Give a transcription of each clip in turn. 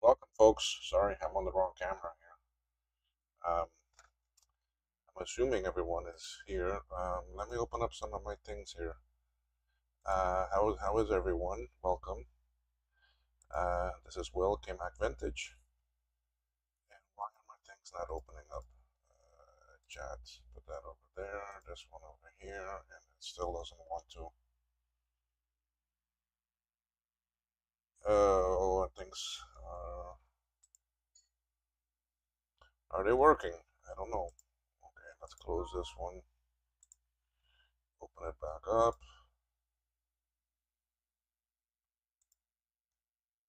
Welcome, folks. Sorry, I'm on the wrong camera here. I'm assuming everyone is here. Let me open up some of my things here. How is everyone? Welcome. This is Will, K-Mac Vintage. And why are my things not opening up? Chat, put that over there. This one over here, and it still doesn't want to. Things are they working? I don't know. Okay, let's close this one. Open it back up.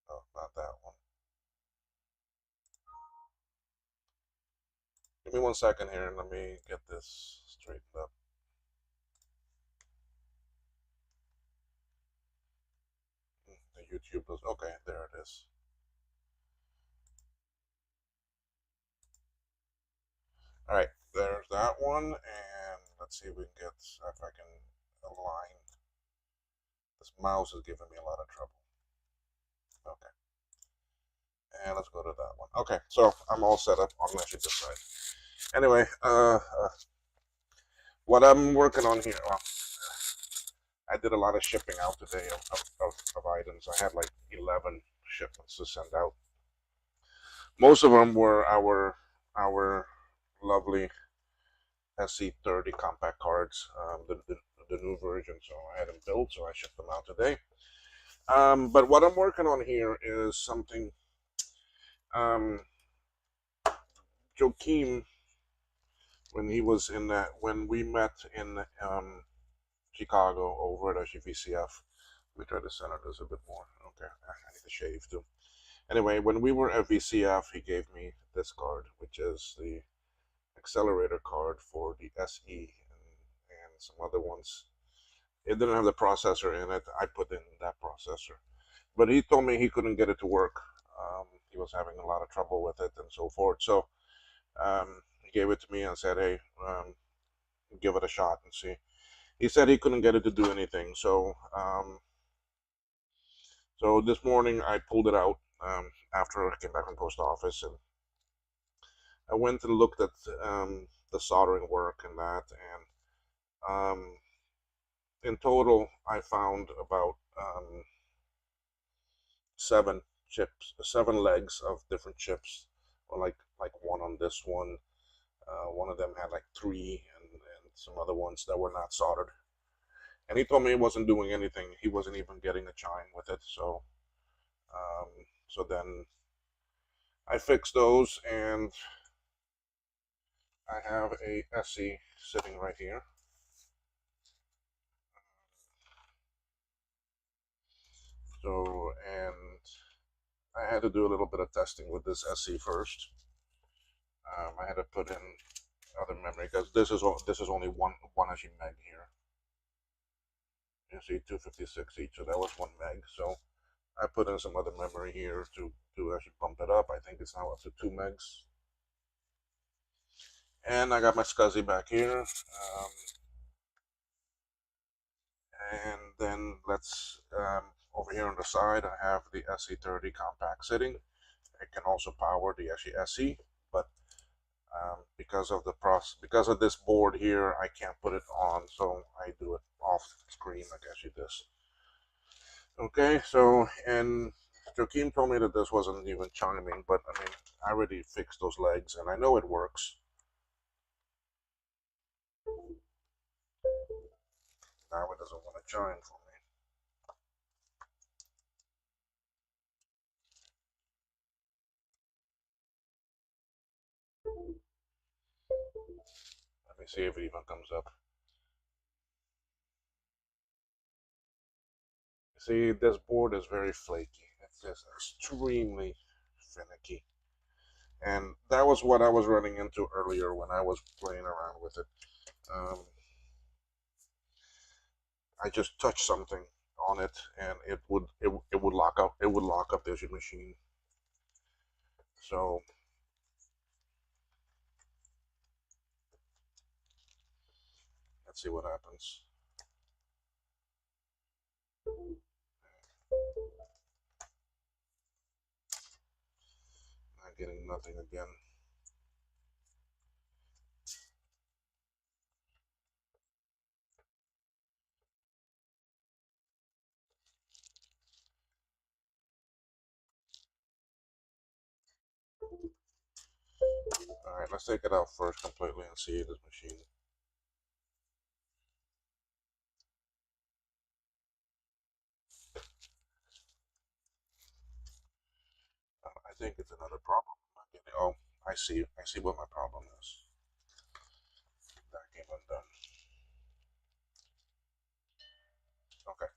Oh, not that one. Give me 1 second here and let me get this straightened up. The YouTube is okay. There it is. All right, there's that one, and let's see if we can get if I can align. This mouse is giving me a lot of trouble. Okay, and let's go to that one. Okay, so I'm all set up on this side. Anyway, what I'm working on here. Well, I did a lot of shipping out today of items. I had like 11 shipments to send out. Most of them were our lovely SC30 compact cards, the new version. So I had them built, so I shipped them out today. But what I'm working on here is something. Um, Joakim, when he was in that, when we met in Chicago over at HVCF, let me try to center this a bit more. Okay, I need to shave too. Anyway, when we were at VCF, he gave me this card, which is the accelerator card for the SE and some other ones. It didn't have the processor in it. I put in that processor. But he told me he couldn't get it to work. He was having a lot of trouble with it and so forth. So he gave it to me and said, hey, give it a shot and see. He said he couldn't get it to do anything. So this morning I pulled it out after I came back from post office, and I went and looked at the soldering work and that, and in total I found about 7 legs of different chips, or like one on this one. One of them had like 3, and some other ones that were not soldered. And he told me he wasn't doing anything. He wasn't even getting a chime with it. Um, so then I fixed those, and I have a SE sitting right here. So, and I had to do a little bit of testing with this SE first. I had to put in other memory because this is only one SE meg here. You see, 256 each, so that was 1 meg. So I put in some other memory here to actually bump it up. I think it's now up to 2 megs. And I got my SCSI back here. And then let's over here on the side, I have the SE30 compact sitting. It can also power the SE, but because of this board here, I can't put it on, so I do it off screen like this. Okay, so and Joakim told me that this wasn't even chiming, but I mean, I already fixed those legs, and I know it works. Now it doesn't want to chime for me. Let me see if it even comes up. See, this board is very flaky. It's just extremely finicky. And that was what I was running into earlier when I was playing around with it. I just touched something on it, and it would lock up. It would lock up this machine. So let's see what happens. getting nothing again. Alright, let's take it out first completely and see this machine. I think it's another problem. Oh, I see what my problem is. That came undone. Okay,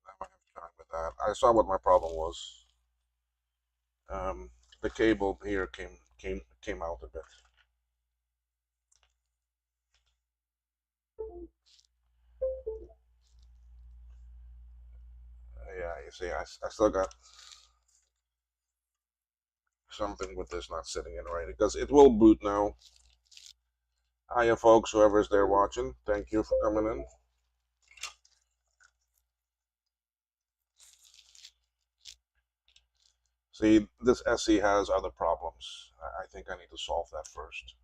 I might have time with that. I saw what my problem was. Um, the cable here came out a bit. Yeah, you see, I still got something with this not sitting in right because it will boot now. Hiya, folks, whoever's there watching. Thank you for coming in. See, this SE has other problems. I think I need to solve that first.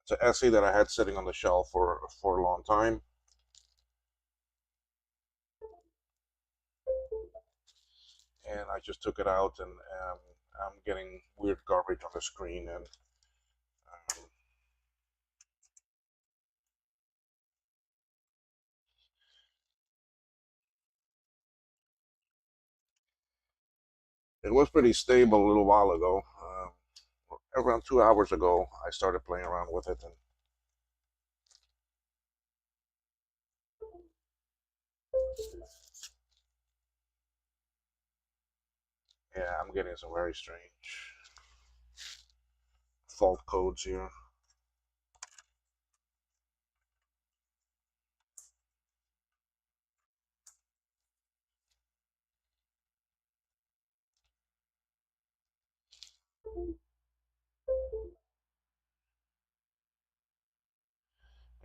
It's an SE that I had sitting on the shelf for a long time. And I just took it out, and I'm getting weird garbage on the screen, and it was pretty stable a little while ago. Around 2 hours ago, I started playing around with it, and yeah, I'm getting some very strange fault codes here.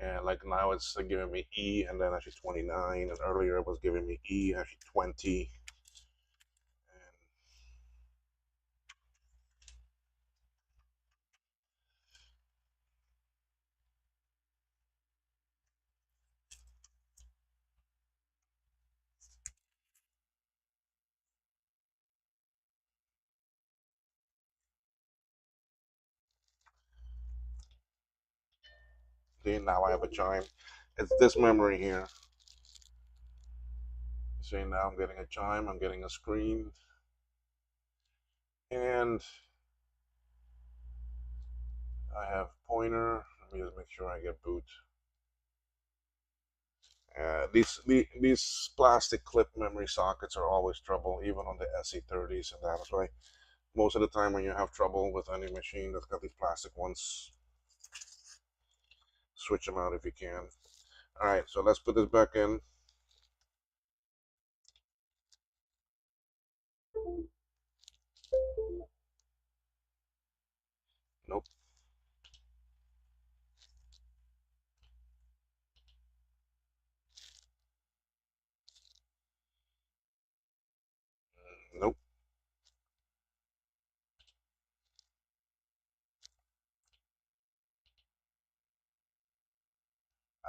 And like now it's giving me E and then actually 29, and earlier it was giving me E actually 20. See, now I have a chime. It's this memory here. See, now I'm getting a chime, I'm getting a screen, and I have pointer. Let me just make sure I get boot. These plastic clip memory sockets are always trouble, even on the SE30s, and that's why most of the time when you have trouble with any machine that's got these plastic ones, switch them out if you can. All right, so let's put this back in. Nope. Nope.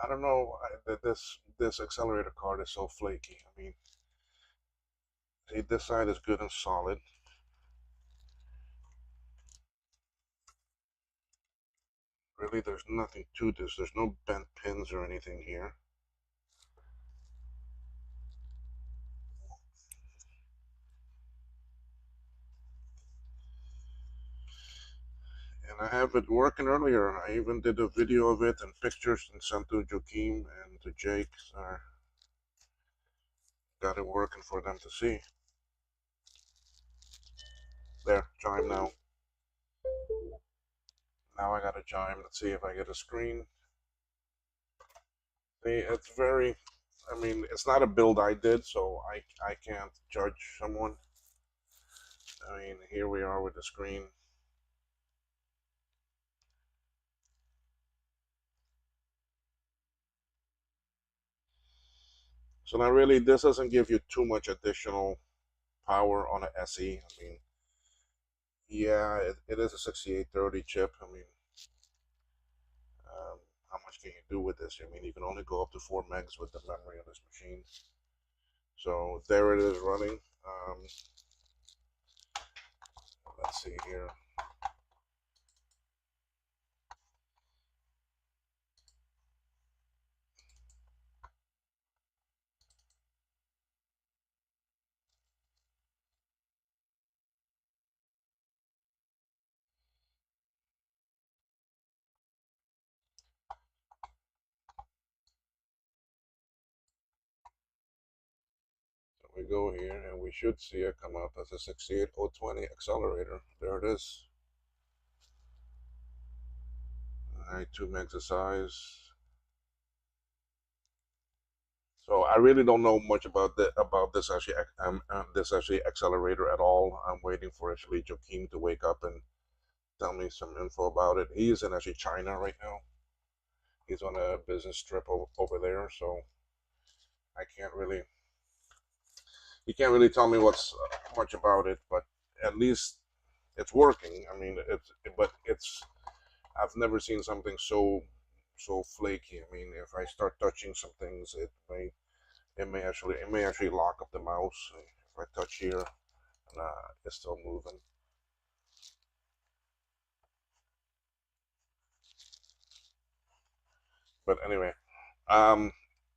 I don't know. This accelerator card is so flaky. I mean, see, this side is good and solid. Really, there's nothing to this. There's no bent pins or anything here. And I have it working earlier. I even did a video of it and pictures and sent to Joaquim and to Jake. So got it working for them to see. There, chime now. Now I got a chime. Let's see if I get a screen. See, it's very, I mean, it's not a build I did, so I can't judge someone. I mean, here we are with the screen. So not really, this doesn't give you too much additional power on an SE. I mean, yeah, it is a 6830 chip. I mean, um, how much can you do with this? I mean, you can only go up to 4 megs with the memory on this machine. So there it is running. Let's see here. So we go here and we should see it come up as a 68020 accelerator. There it is. All right, 2 megs of size. So I really don't know much about this actually accelerator at all. I'm waiting for actually Joaquin to wake up and tell me some info about it. He's in actually China right now. He's on a business trip over there, so I can't really. He can't really tell me what's much about it, but at least it's working. I mean, it's. I've never seen something so flaky. I mean, if I start touching some things, it may actually lock up the mouse. If I touch here, and it's still moving. But anyway, um,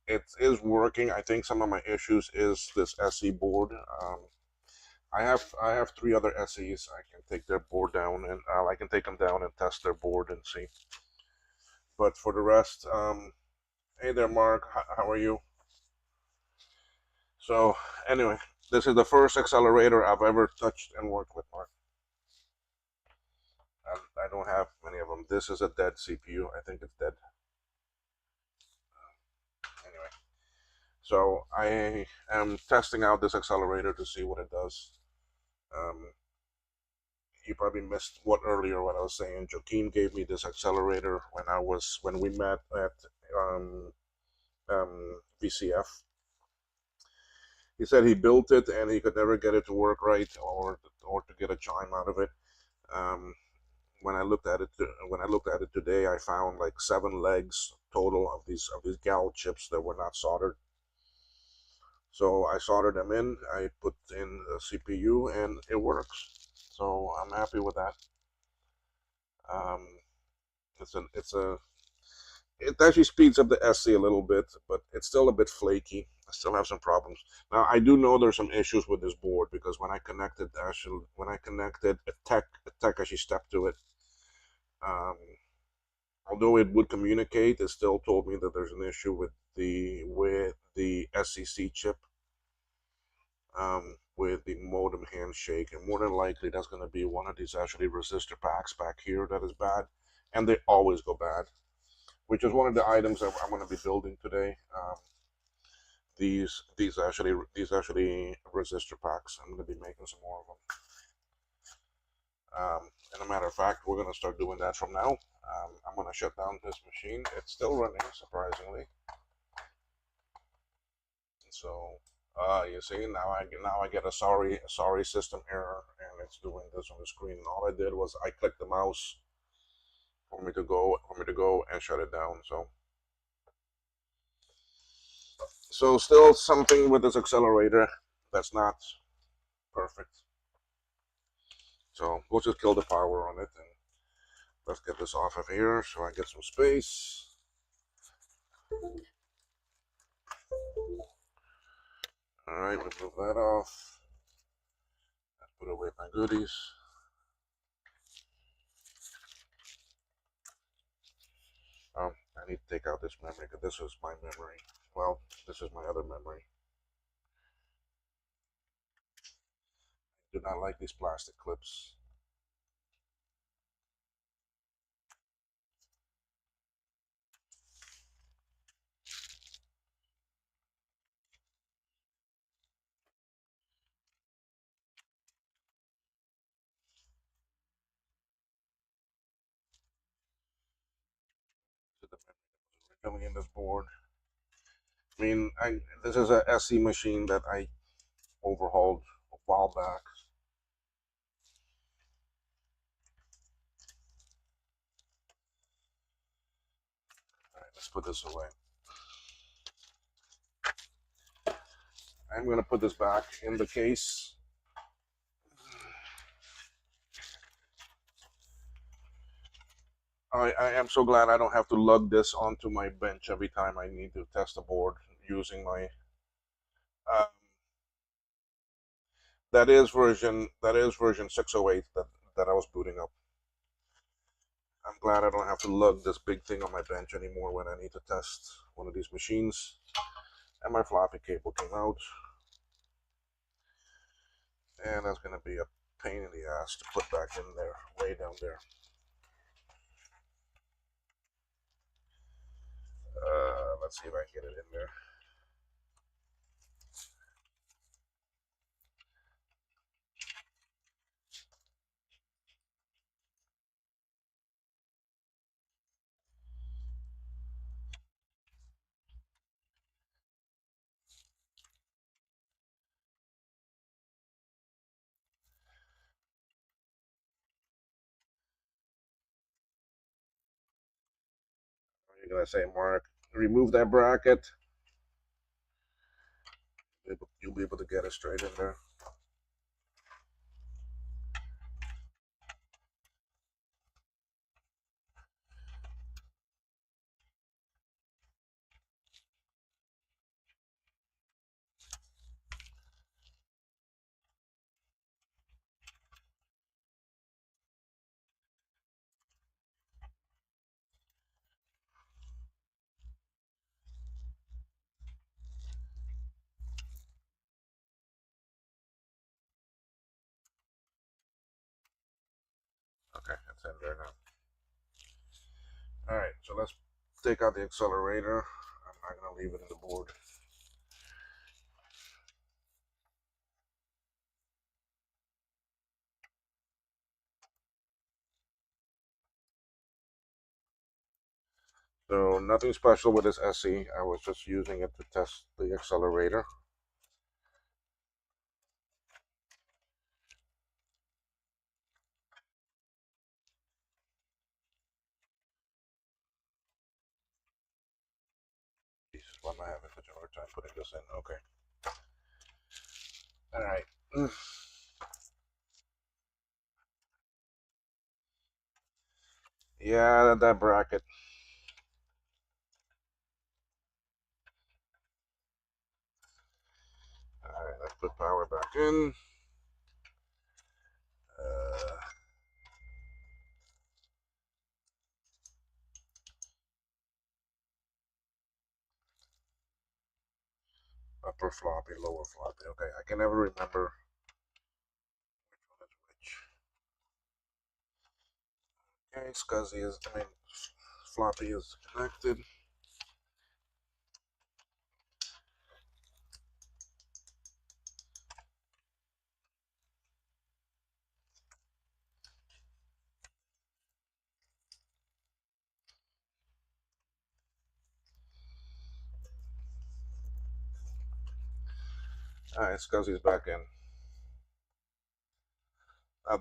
it is working. I think some of my issues is this SE board. I have 3 other SEs. I can take their board down and I can take them down and test their board and see. But for the rest, hey there, Mark. How are you? So anyway, this is the first accelerator I've ever touched and worked with, Mark. I don't have many of them. This is a dead CPU. I think it's dead. Anyway, so I am testing out this accelerator to see what it does. Um, you probably missed what I was saying. Joaquin gave me this accelerator when we met at um, VCF. He said he built it and he could never get it to work right or to get a chime out of it. Um, when I looked at it today, I found like 7 legs total of these gal chips that were not soldered. So I soldered them in. I put in the CPU and it works. So I'm happy with that. Um, it actually speeds up the SC a little bit, but it's still a bit flaky. I still have some problems. Now I do know there's some issues with this board because when I connected a tech actually stepped to it. Um, although it would communicate, it still told me that there's an issue with the SCC chip, with the modem handshake, and more than likely that's going to be one of these actually resistor packs back here that is bad, and they always go bad, which is one of the items that I'm going to be building today. These actually resistor packs. I'm going to be making some more of them. And a matter of fact, we're going to start doing that from now. I'm going to shut down this machine. It's still running, surprisingly. So, you see, now I get a sorry system error, and it's doing this on the screen. And all I did was I clicked the mouse for me to go and shut it down. So still something with this accelerator that's not perfect. So we'll just kill the power on it and let's get this off of here so I get some space. All right, we move that off. Let's put away my goodies. I need to take out this memory because this is my memory. Well, this is my other memory. Do not like these plastic clips. This is the memory that was originally in this board. I mean, this is a SE machine that I overhauled a while back. All right, let's put this away. I'm going to put this back in the case. I am so glad I don't have to lug this onto my bench every time I need to test a board using my. That is version 608 that I was booting up. I'm glad I don't have to lug this big thing on my bench anymore when I need to test one of these machines. And my floppy cable came out. And that's going to be a pain in the ass to put back in there, way down there. Let's see if I can get it in there. What are you going to say, Mark? Remove that bracket. You'll be able to get it straight in there. Okay, it's in there now. Alright, so let's take out the accelerator. I'm not going to leave it in the board. So nothing special with this SE. I was just using it to test the accelerator. Jesus, why am I having such a hard time putting this in? Okay. Alright. Yeah, that bracket. Alright, let's put power back in. Upper floppy, lower floppy. Okay, I can never remember which one is which. Okay, SCSI is, floppy is connected. Alright, SCSI's back in.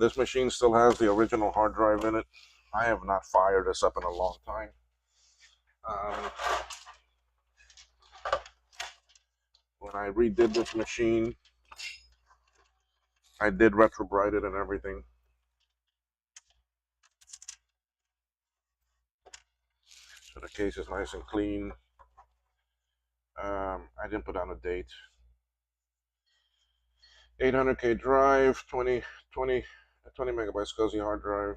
This machine still has the original hard drive in it. I have not fired this up in a long time. When I redid this machine, I did retrobrite it and everything. So the case is nice and clean. I didn't put down a date. 800K drive, 20 megabyte SCSI hard drive.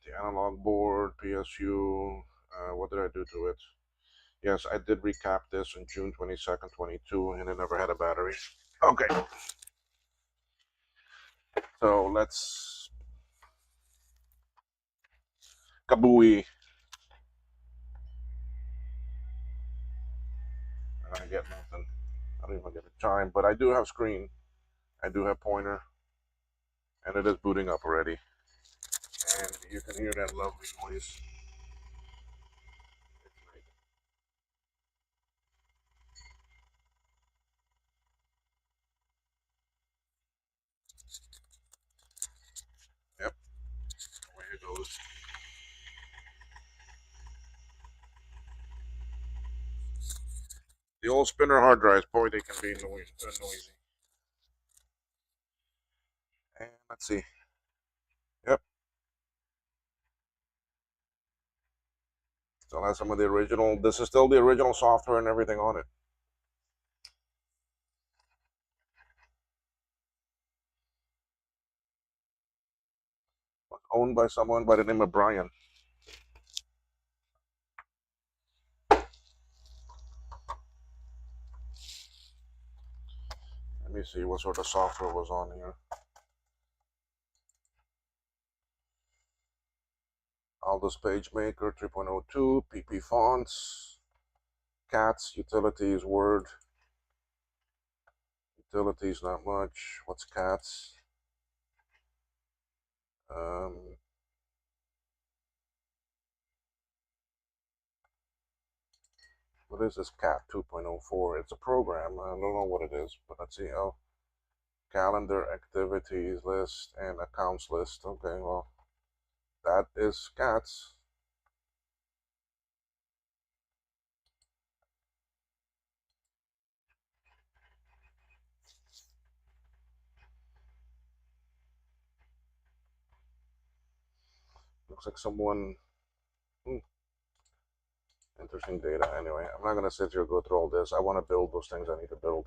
The analog board, PSU. What did I do to it? Yes, I did recap this on June 22nd, 22, and it never had a battery. Okay. So let's kabooey. I get nothing. I don't even get a chime, but I do have screen. I do have pointer, and it is booting up already. And you can hear that lovely noise. The old spinner hard drives, boy, they can be noisy. And let's see. Yep. Still has some of the original. This is still the original software and everything on it. Owned by someone by the name of Brian. Let me see what sort of software was on here. Aldus PageMaker 3.02, PP Fonts, Cats, Utilities, Word. Utilities, not much. What's Cats? What is this Cat 2.04? It's a program. I don't know what it is, but let's see. Oh, calendar, activities list, and accounts list. Okay, well, that is Cats. Looks like someone. Interesting data. Anyway, I'm not going to sit here and go through all this. I want to build those things I need to build.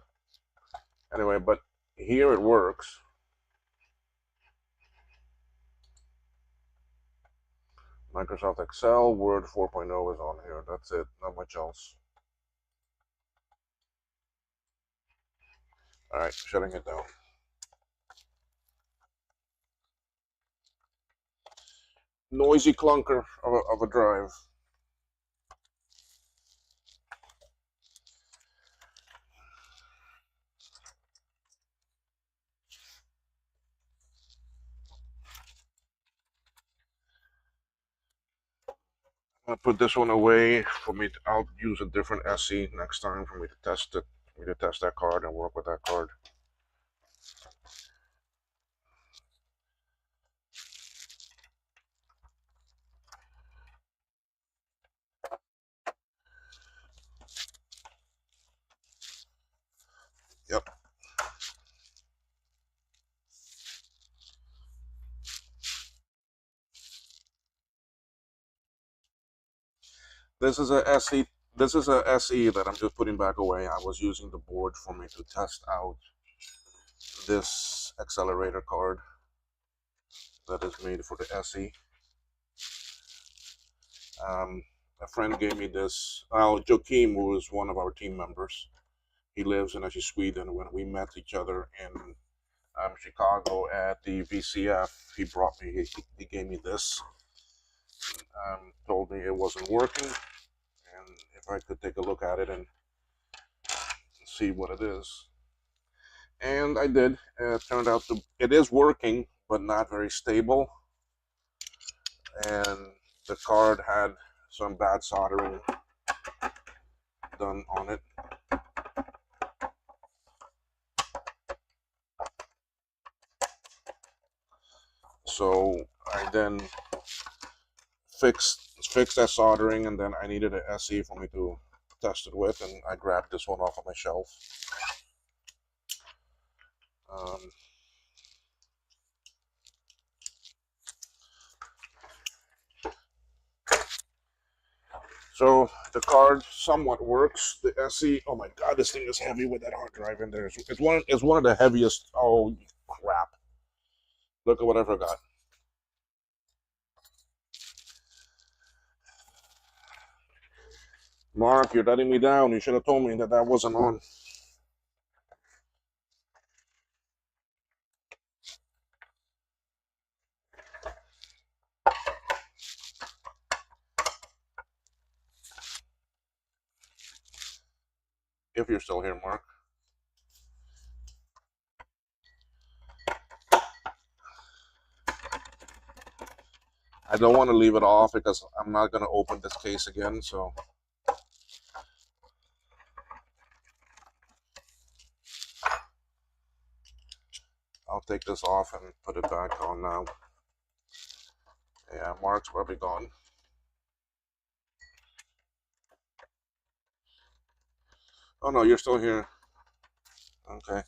Anyway, but here it works. Microsoft Excel, Word 4.0 is on here. That's it. Not much else. All right, shutting it down. Noisy clunker of a drive. I'll put this one away for me. I'll use a different SE next time for me to test it. For me to test that card and work with that card. Yep. This is a SE. This is a SE that I'm just putting back away. I was using the board for me to test out this accelerator card that is made for the SE. A friend gave me this. Joakim, who is one of our team members, he lives in actually Sweden. When we met each other in Chicago at the VCF, he brought me. He gave me this. Told me it wasn't working, and if I could take a look at it and see what it is. And I did. It turned out it is working, but not very stable. And the card had some bad soldering done on it. So I then fixed that soldering, and then I needed an SE for me to test it with, and I grabbed this one off of my shelf. So the card somewhat works. The SE, oh my god, this thing is heavy with that hard drive in there. It's one of the heaviest. Oh crap! Look at what I forgot. Mark, you're letting me down. You should have told me that that wasn't on. If you're still here, Mark. I don't want to leave it off because I'm not going to open this case again, so. I'll take this off and put it back on now. Yeah, Mark's probably gone. Oh no, you're still here. Okay.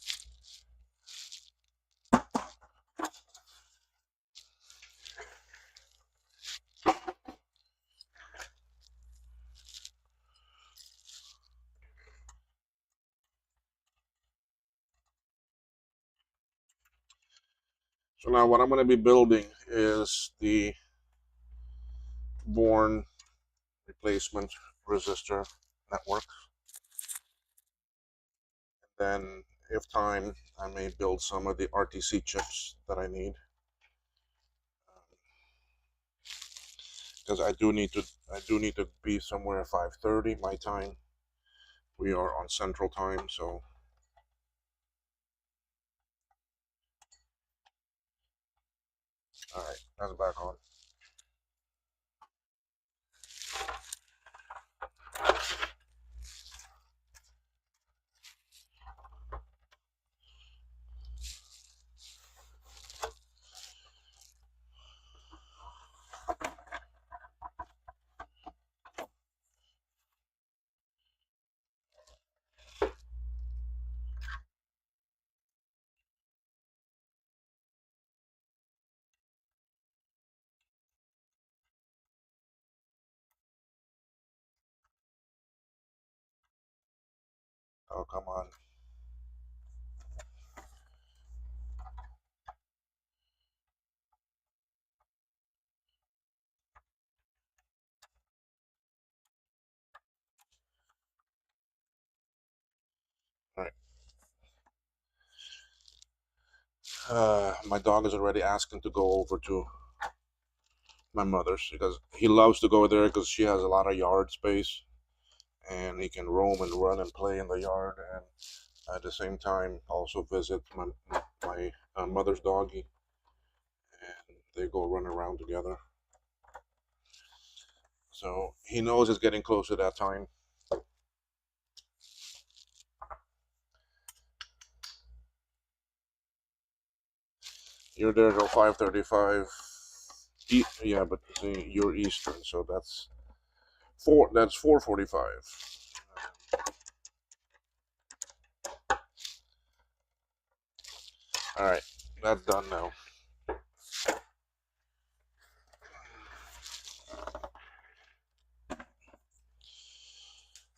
So now what I'm going to be building is the Born replacement resistor network. Then, if time, I may build some of the RTC chips that I need, because I do need to be somewhere at 5:30 my time. We are on Central Time, so all right, that's back on. Oh, come on. All right. My dog is already asking to go over to my mother's because he loves to go there because she has a lot of yard space and he can roam and run and play in the yard, and at the same time also visit my mother's doggy, and they go run around together. So he knows it's getting close to that time. You're there till 5:35. Yeah, but see, you're Eastern, so that's 4:45. All right, that's done now.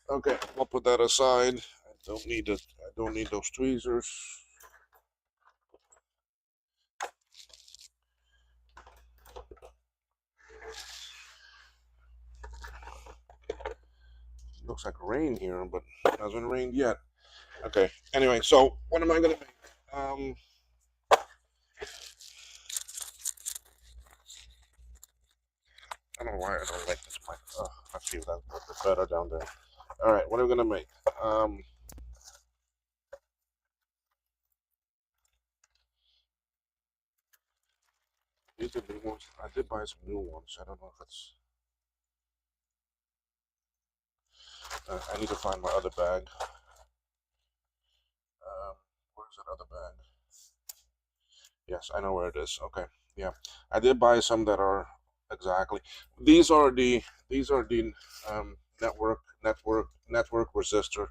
Okay, we'll put that aside. I don't need it. I don't need those tweezers. Looks like rain here, but it hasn't rained yet. Okay. Anyway, so what am I gonna make? I don't know why I don't like this mic. Let's see if that's a bit better down there. All right, what are we gonna make? These are new ones. I did buy some new ones. I don't know if it's. I need to find my other bag. Where's that other bag? Yes, I know where it is. Okay, yeah, I did buy some that are exactly. These are the network resistor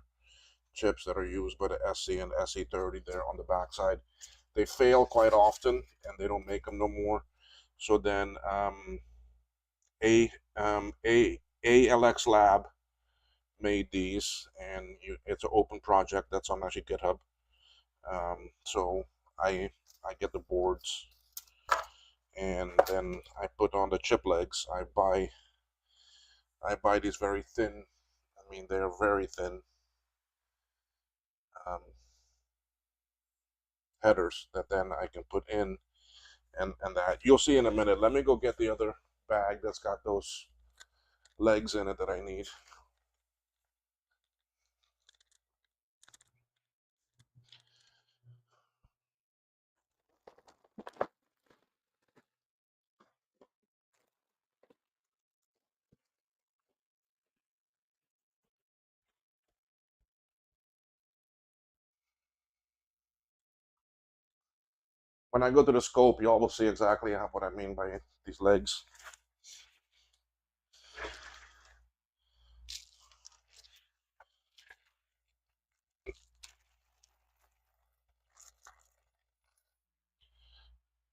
chips that are used by the SC and SE30 there on the backside. They fail quite often, and they don't make them no more. So then, a ALX Lab made these, and it's an open project that's on actually GitHub. So I I get the boards, and then I put on the chip legs. I buy these very thin. I mean, they're very thin um, headers that then I can put in, and that you'll see in a minute. Let me go get the other bag that's got those legs in it that I need. When I go to the scope, you all will see exactly what I mean by these legs.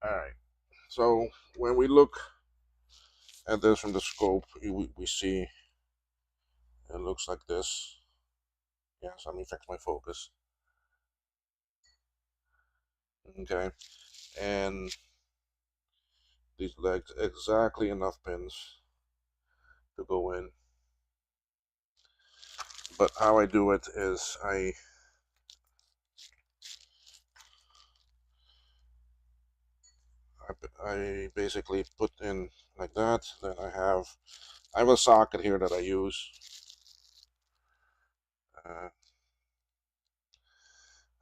All right. So when we look at this from the scope, we see it looks like this. Yes, let me fix my focus. Okay, and these legs exactly enough pins to go in. But how I do it is I basically put in like that. Then I have a socket here that I use, uh,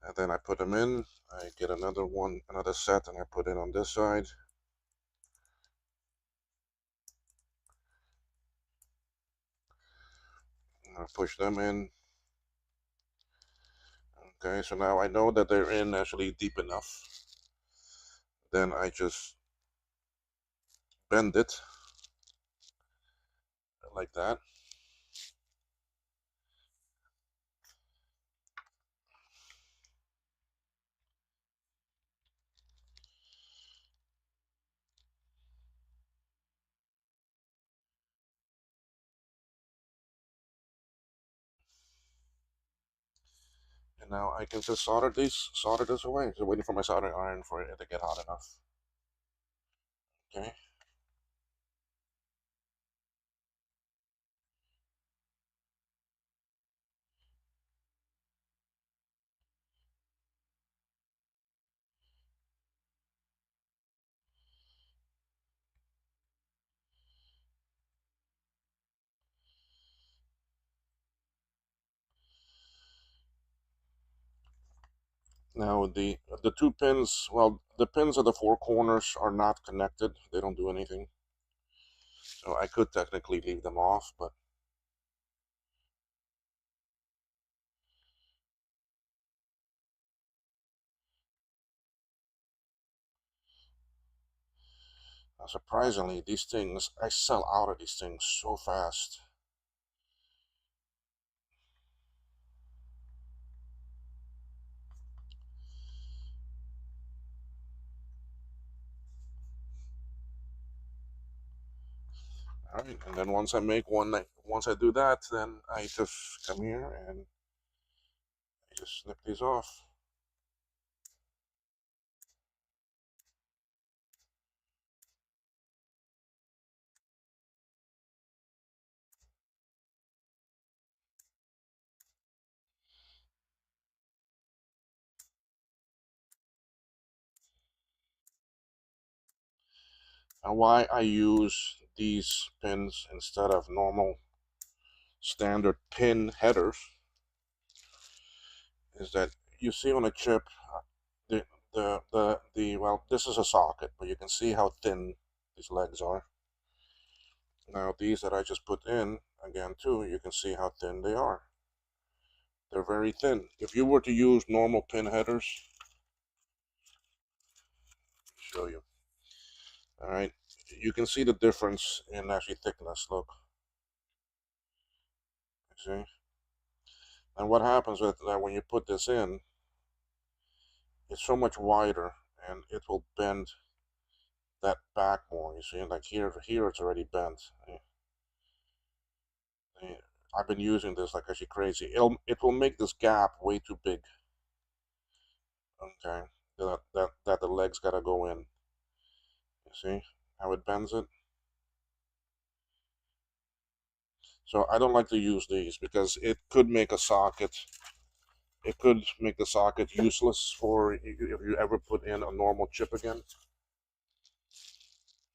and then I put them in. I get another one, another set, and I put it on this side. I push them in. Okay, so now I know that they're in actually deep enough. Then I just bend it like that. And now I can just solder this away. So waiting for my soldering iron for it to get hot enough. Okay. Now the two pins, well, the pins of the four corners are not connected. They don't do anything. So I could technically leave them off, but surprisingly, these things, I sell out of these things so fast. All right, and then once I make one, once I do that, then I just come here and I just snip these off. And why I use these pins instead of normal standard pin headers is that you see on a chip the well, this is a socket, but you can see how thin these legs are. Now these that I just put in again too, you can see how thin they are. They're very thin. If you were to use normal pin headers, show you. All right, you can see the difference in actually thickness. Look, see. And what happens with that when you put this in, it's so much wider, and it will bend that back more. You see, like here it's already bent. I've been using this like actually crazy. It will make this gap way too big. Okay, that the legs gotta go in. You see how it bends it? So I don't like to use these because it could make a socket. It could make the socket useless for if you ever put in a normal chip again.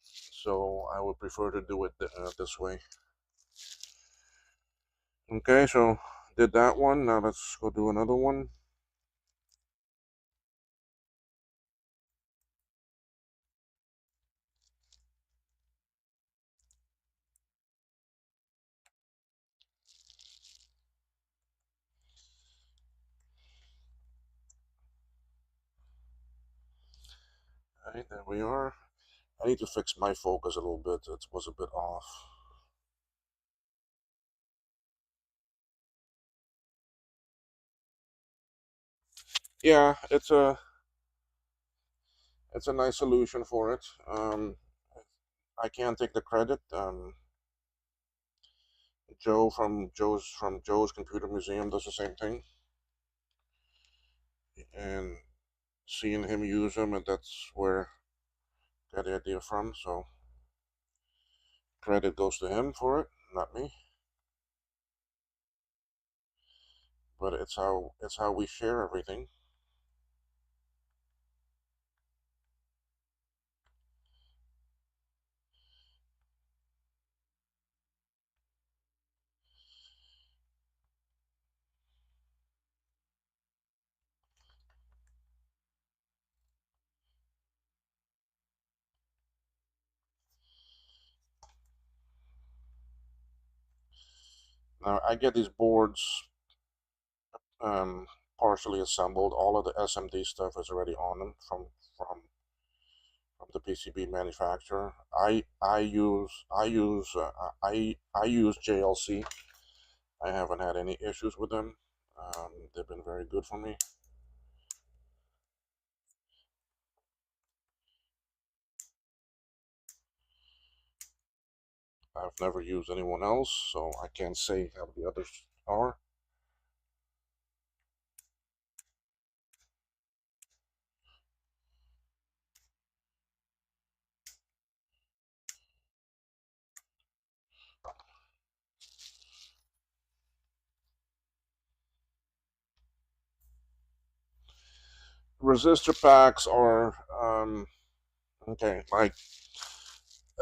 So I would prefer to do it this way. Okay, so did that one. Now let's go do another one. All right, there we are. I need to fix my focus a little bit. It was a bit off. Yeah, it's a nice solution for it. I can't take the credit. Joe from Joe's Computer Museum does the same thing, and seeing him use them, and that's where I got the idea from. So credit goes to him for it, not me. But it's how we share everything. Now I get these boards um, partially assembled. All of the SMD stuff is already on them from the PCB manufacturer. I use JLC. I haven't had any issues with them. They've been very good for me. I've never used anyone else, so I can't say how the others are. Resistor packs are okay. Like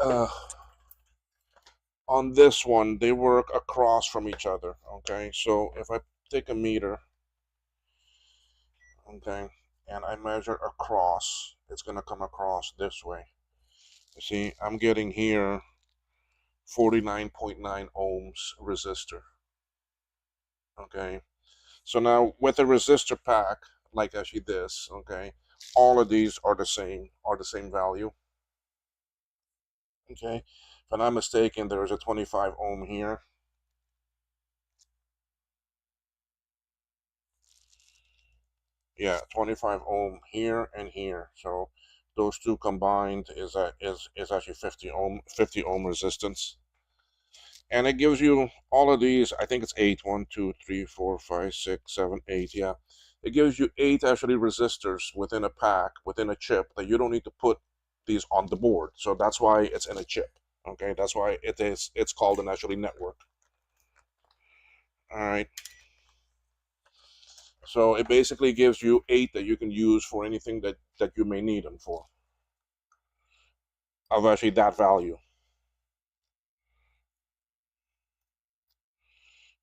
uh, on this one, they work across from each other. Okay, so if I take a meter, okay, and I measure across, it's gonna come across this way. You see, I'm getting here 49.9 ohms resistor. Okay, so now with a resistor pack, like actually this, okay, all of these are the same value. Okay, if I'm not mistaken, there's a 25 ohm here. Yeah, 25 ohm here and here. So those two combined is actually 50 ohm resistance. And it gives you all of these. I think it's eight. 1, 2, 3, 4, 5, 6, 7, 8. Yeah, it gives you 8 actually resistors within a pack, within a chip, that you don't need to put these on the board. So that's why it's in a chip. Okay, that's why it's called an actually network. All right. So it basically gives you 8 that you can use for anything that you may need them for, of actually that value.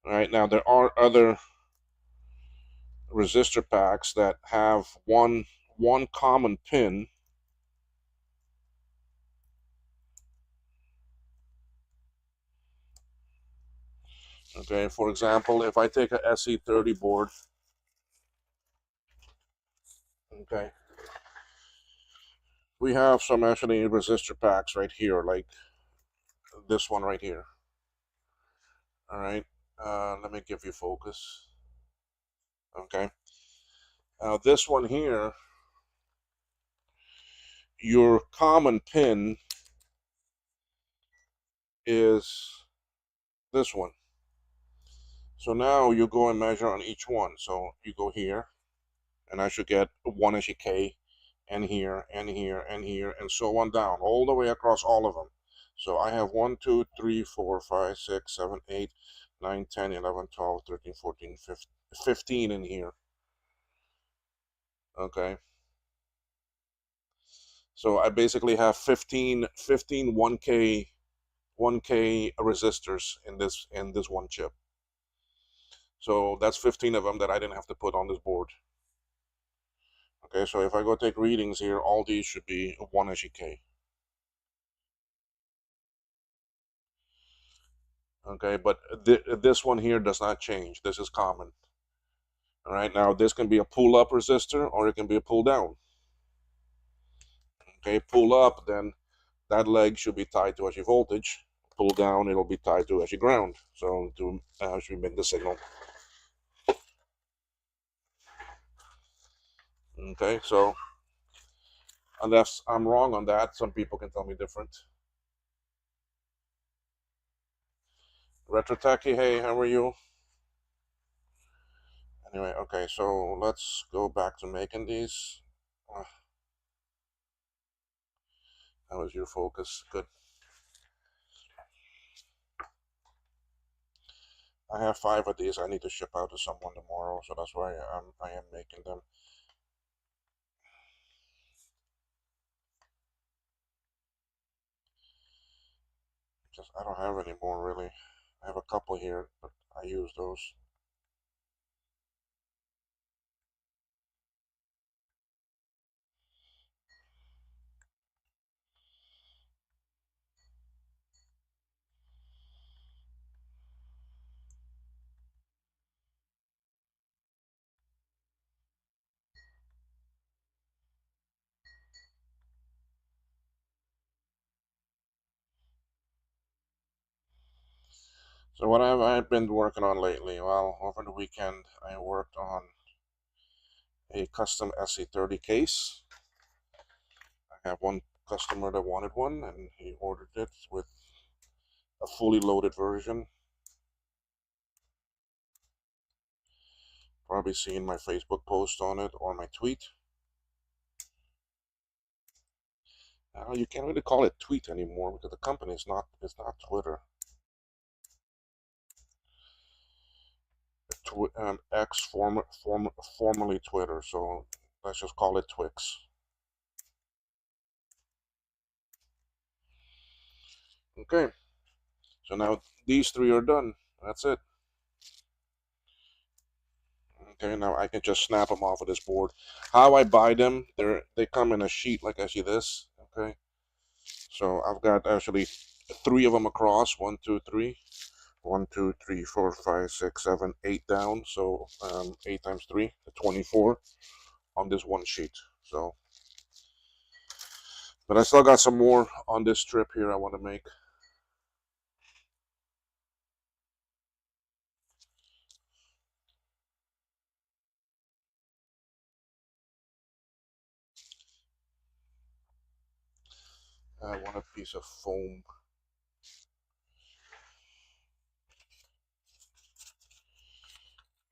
All right, now there are other resistor packs that have one common pin. Okay, for example, if I take a SE30 board, okay, we have some actually resistor packs right here, like this one right here. All right, let me give you focus. Okay, now this one here, your common pin is this one. So now you go and measure on each one. So you go here, and I should get 1 K, and here, and here, and here, and so on down, all the way across all of them. So I have 1, 2, 3, 4, 5, 6, 7, 8, 9, 10, 11, 12, 13, 14, 15 in here. Okay. So I basically have 15 1K resistors in this one chip. So that's 15 of them that I didn't have to put on this board. Okay, so if I go take readings here, all these should be 1 K. Okay, but this one here does not change. This is common. All right, now this can be a pull up resistor or it can be a pull down. Okay, pull up, then that leg should be tied to actually voltage. Pull down, it'll be tied to actually ground. So to actually make the signal. Okay, so Unless I'm wrong on that, some people can tell me different. Retrotachy, hey, how are you? Anyway, okay, so let's go back to making these. Uh, That was your focus. Good. I have 5 of these. I need to ship out to someone tomorrow, so that's why I am making them. Just I don't have any more really. I have a couple here, but I use those. So what have I been working on lately? Well, over the weekend I worked on a custom SE30 case. I have one customer that wanted one, and he ordered it with a fully loaded version. Probably seen my Facebook post on it or my tweet. You can't really call it tweet anymore because the company is not. It's not Twitter. X formerly Twitter. So let's just call it Twix. Okay. So now these 3 are done. That's it. Okay, now I can just snap them off of this board. How I buy them, they come in a sheet like I see this. Okay, so I've got actually 3 of them across. 1, 2, 3. 1, 2, 3, 4, 5, 6, 7, 8 down. So 8 times 3, 24 on this one sheet. So, but I still got some more on this strip here I want to make. I want a piece of foam.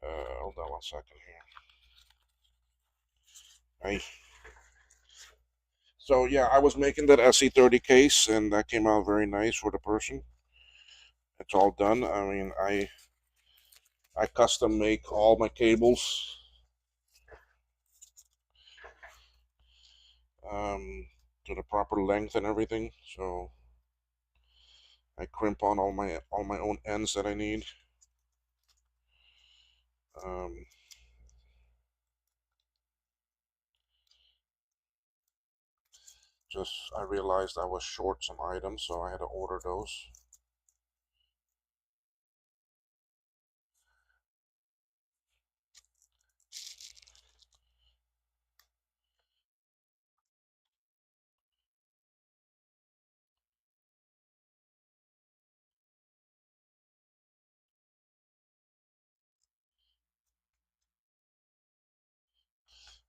Hold on 1 second here. Hey. So yeah, I was making that SE30 case, and that came out very nice for the person. It's all done. I mean, I custom make all my cables. To the proper length and everything. So I crimp on all my own ends that I need. Um, just I realized I was short some items, so I had to order those.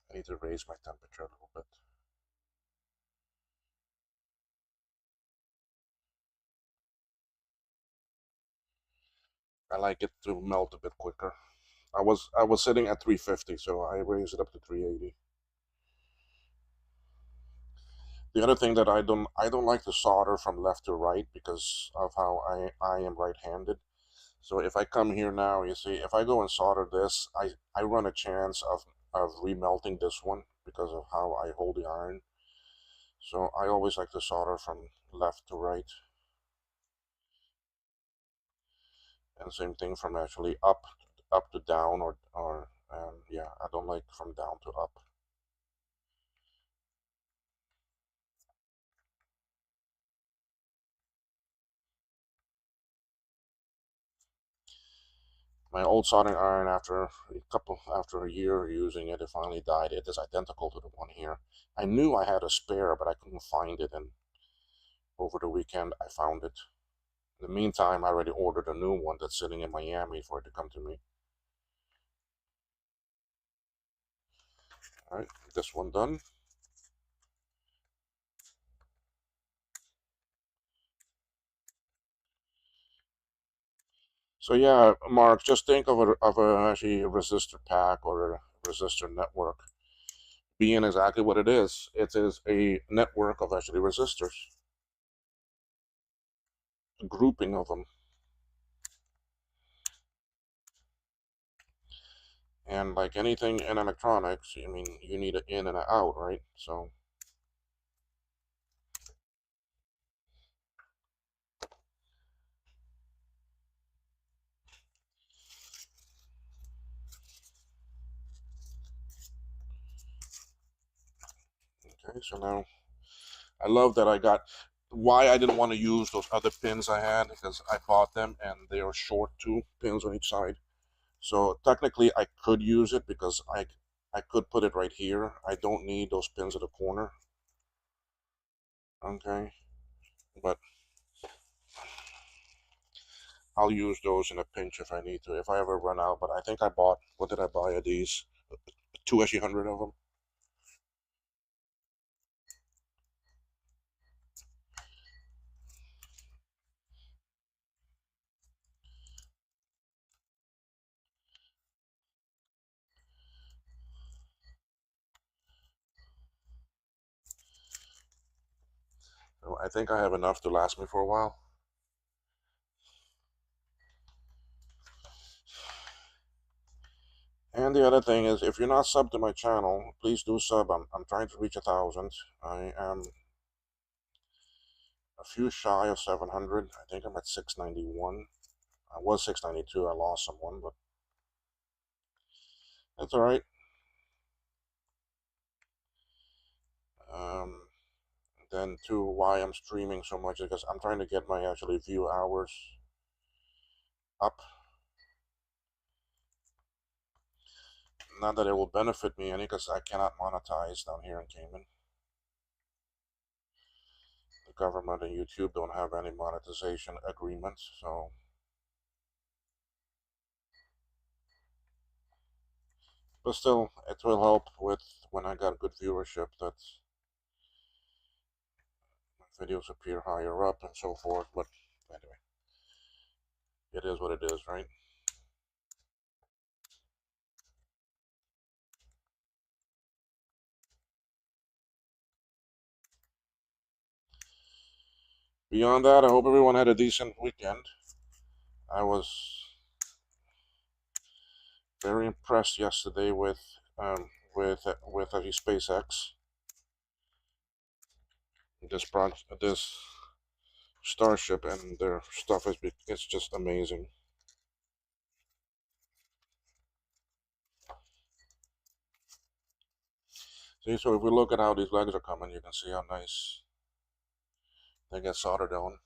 I need to raise my temperature a little bit. I like it to melt a bit quicker. I was sitting at 350, so I raised it up to 380. The other thing that I don't like to solder from left to right because of how I am right-handed. So if I come here now, you see, if I go and solder this, I run a chance of remelting this one because of how I hold the iron. So I always like to solder from left to right. And same thing from actually up to down or yeah, I don't like from down to up. My old soldering iron, after a year using it, it finally died. It is identical to the one here. I knew I had a spare, but I couldn't find it, and over the weekend I found it. In the meantime, I already ordered a new one that's sitting in Miami for it to come to me. All right, this one done. So yeah, Mark, just think of a actually a resistor pack or a resistor network being exactly what it is. It is a network of actually resistors, a grouping of them. And like anything in electronics, I mean, you need an in and an out, right? So, okay, so now I love that I got why I didn't want to use those other pins I had because I bought them and they are short, 2 pins on each side. So technically I could use it because I could put it right here. I don't need those pins at the corner. Okay, but I'll use those in a pinch if I need to, if I ever run out. But I think I bought, what did I buy of these? Two, actually, 100 of them. So I think I have enough to last me for a while. And the other thing is, if you're not subbed to my channel, please do sub. I'm trying to reach 1,000. I am a few shy of 700. I think I'm at 691. I was 692. I lost someone, but that's all right. Um, then too, why I'm streaming so much is because I'm trying to get my actually view hours up. Not that it will benefit me any, because I cannot monetize down here in Cayman. The government and YouTube don't have any monetization agreements, so. But still, it will help with when I got good viewership that my videos appear higher up and so forth. But anyway, it is what it is, right? Beyond that, I hope everyone had a decent weekend. I was very impressed yesterday with SpaceX. This Starship and their stuff it's just amazing. See, so if we look at how these legs are coming, you can see how nice they get soldered on.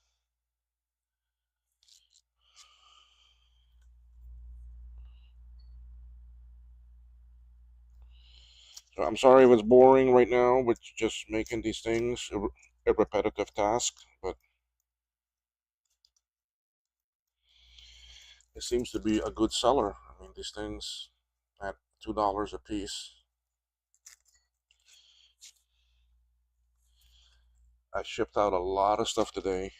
So I'm sorry if it's boring right now with just making these things a repetitive task, but it seems to be a good seller. I mean, these things at $2 a piece. I shipped out a lot of stuff today.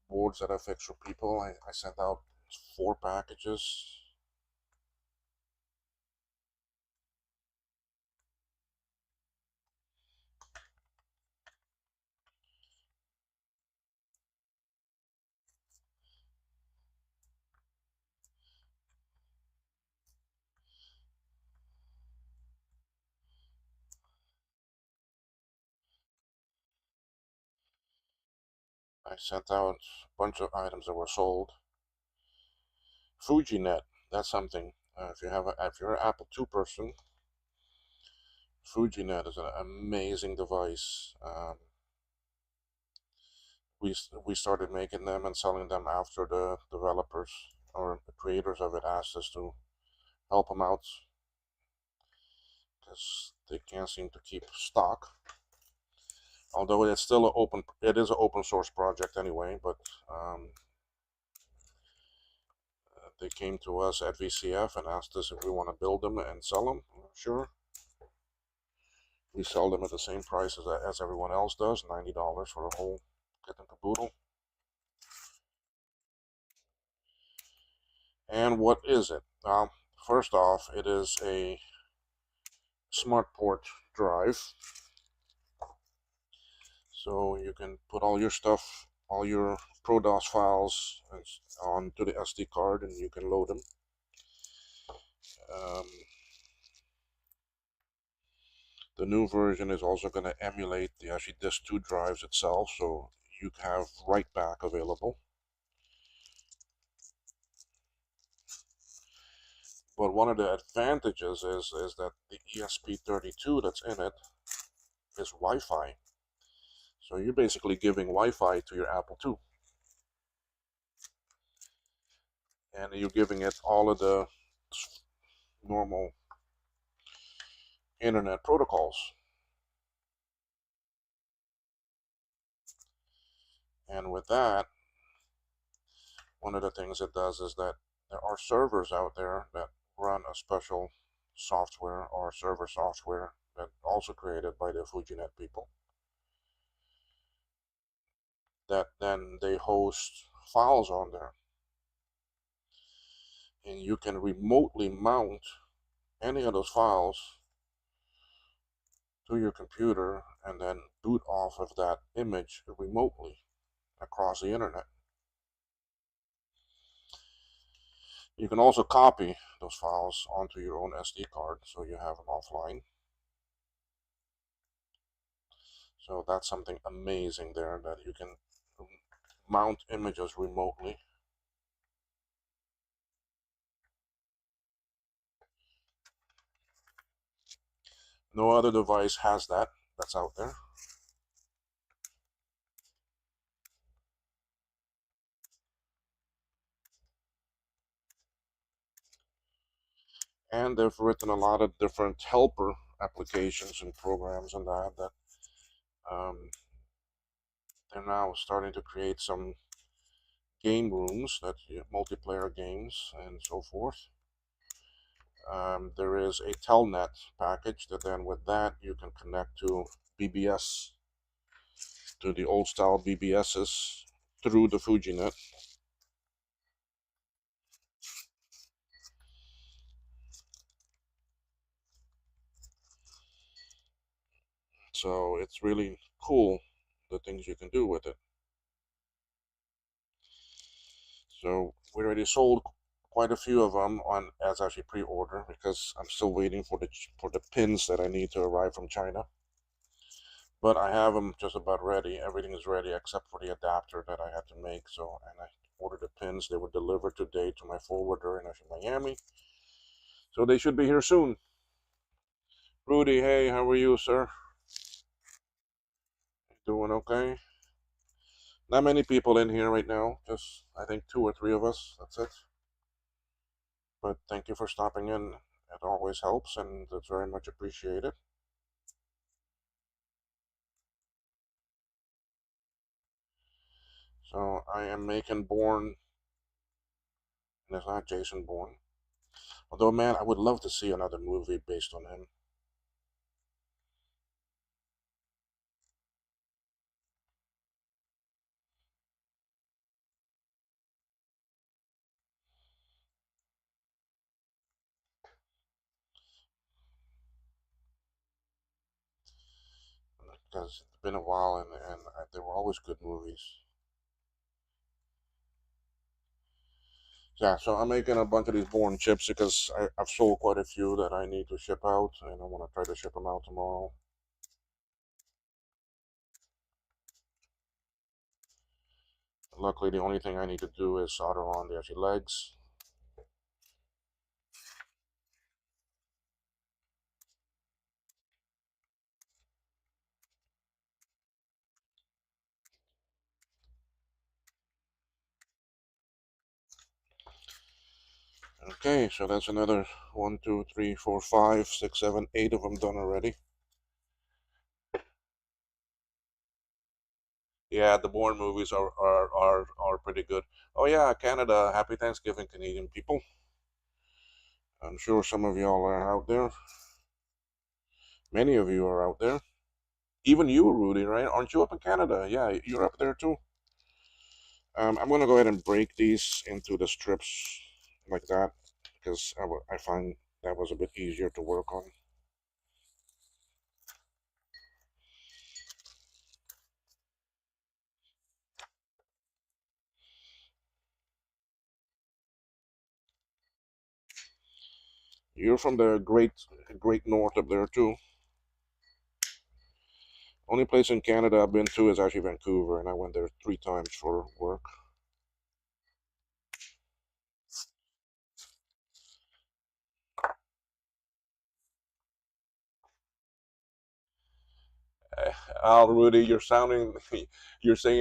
Boards that I fix for people. I sent out 4 packages. I sent out a bunch of items that were sold. FujiNet, that's something. If you're an Apple II person, FujiNet is an amazing device. We started making them and selling them after the developers or the creators of it asked us to help them out because they can't seem to keep stock. Although it is an open source project anyway. But they came to us at VCF and asked us if we want to build them and sell them. Sure. We sell them at the same price as everyone else does, $90 for a whole kit and caboodle. And what is it? First off, it is a SmartPort drive. So you can put all your stuff, all your ProDOS files onto the SD card and you can load them. Um, the new version is also going to emulate the actually disk 2 drives itself, so you have write back available. But one of the advantages is that the ESP32 that's in it is Wi-Fi. So you're basically giving Wi-Fi to your Apple II. And you're giving it all of the normal internet protocols. And with that, one of the things it does is that there are servers out there that run a special software or server software that also created by the Fujinet people, that then they host files on there. And you can remotely mount any of those files to your computer and then boot off of that image remotely across the internet. You can also copy those files onto your own SD card so you have them offline. So that's something amazing there, that you can mount images remotely. No other device has that that's out there. And they've written a lot of different helper applications and programs and that they're now starting to create some game rooms, that multiplayer games and so forth. There is a Telnet package that then with that you can connect to BBS, to the old style BBSs through the Fujinet. So it's really cool the things you can do with it. So we already sold quite a few of them on as actually pre-order, because I'm still waiting for the pins that I need to arrive from China. But I have them just about ready. Everything is ready except for the adapter that I had to make. So, and I ordered the pins. They were delivered today to my forwarder in Miami. So they should be here soon. Rudy, hey, how are you, sir? Doing okay? Not many people in here right now. Just, I think, 2 or 3 of us. That's it. But thank you for stopping in. It always helps, and it's very much appreciated. So I am making Bourne, and it's not Jason Bourne. Although, man, I would love to see another movie based on him. Because it's been a while, and they were always good movies. Yeah, so I'm making a bunch of these Bourne chips because I've sold quite a few that I need to ship out, and I want to try to ship them out tomorrow. Luckily, the only thing I need to do is solder on the actual legs. Okay, so that's another 1, 2, 3, 4, 5, 6, 7, 8 of them done already. Yeah, the Bourne movies are pretty good. Oh yeah, Canada, happy Thanksgiving, Canadian people. I'm sure some of y'all are out there. Many of you are out there. Even you, Rudy, right? Aren't you up in Canada? Yeah, you're up there too. I'm going to go ahead and break these into the strips like that, because I find that was a bit easier to work on. You're from the great north up there too. Only place in Canada I've been to is actually Vancouver, and I went there 3 times for work. Al, Rudy, you're saying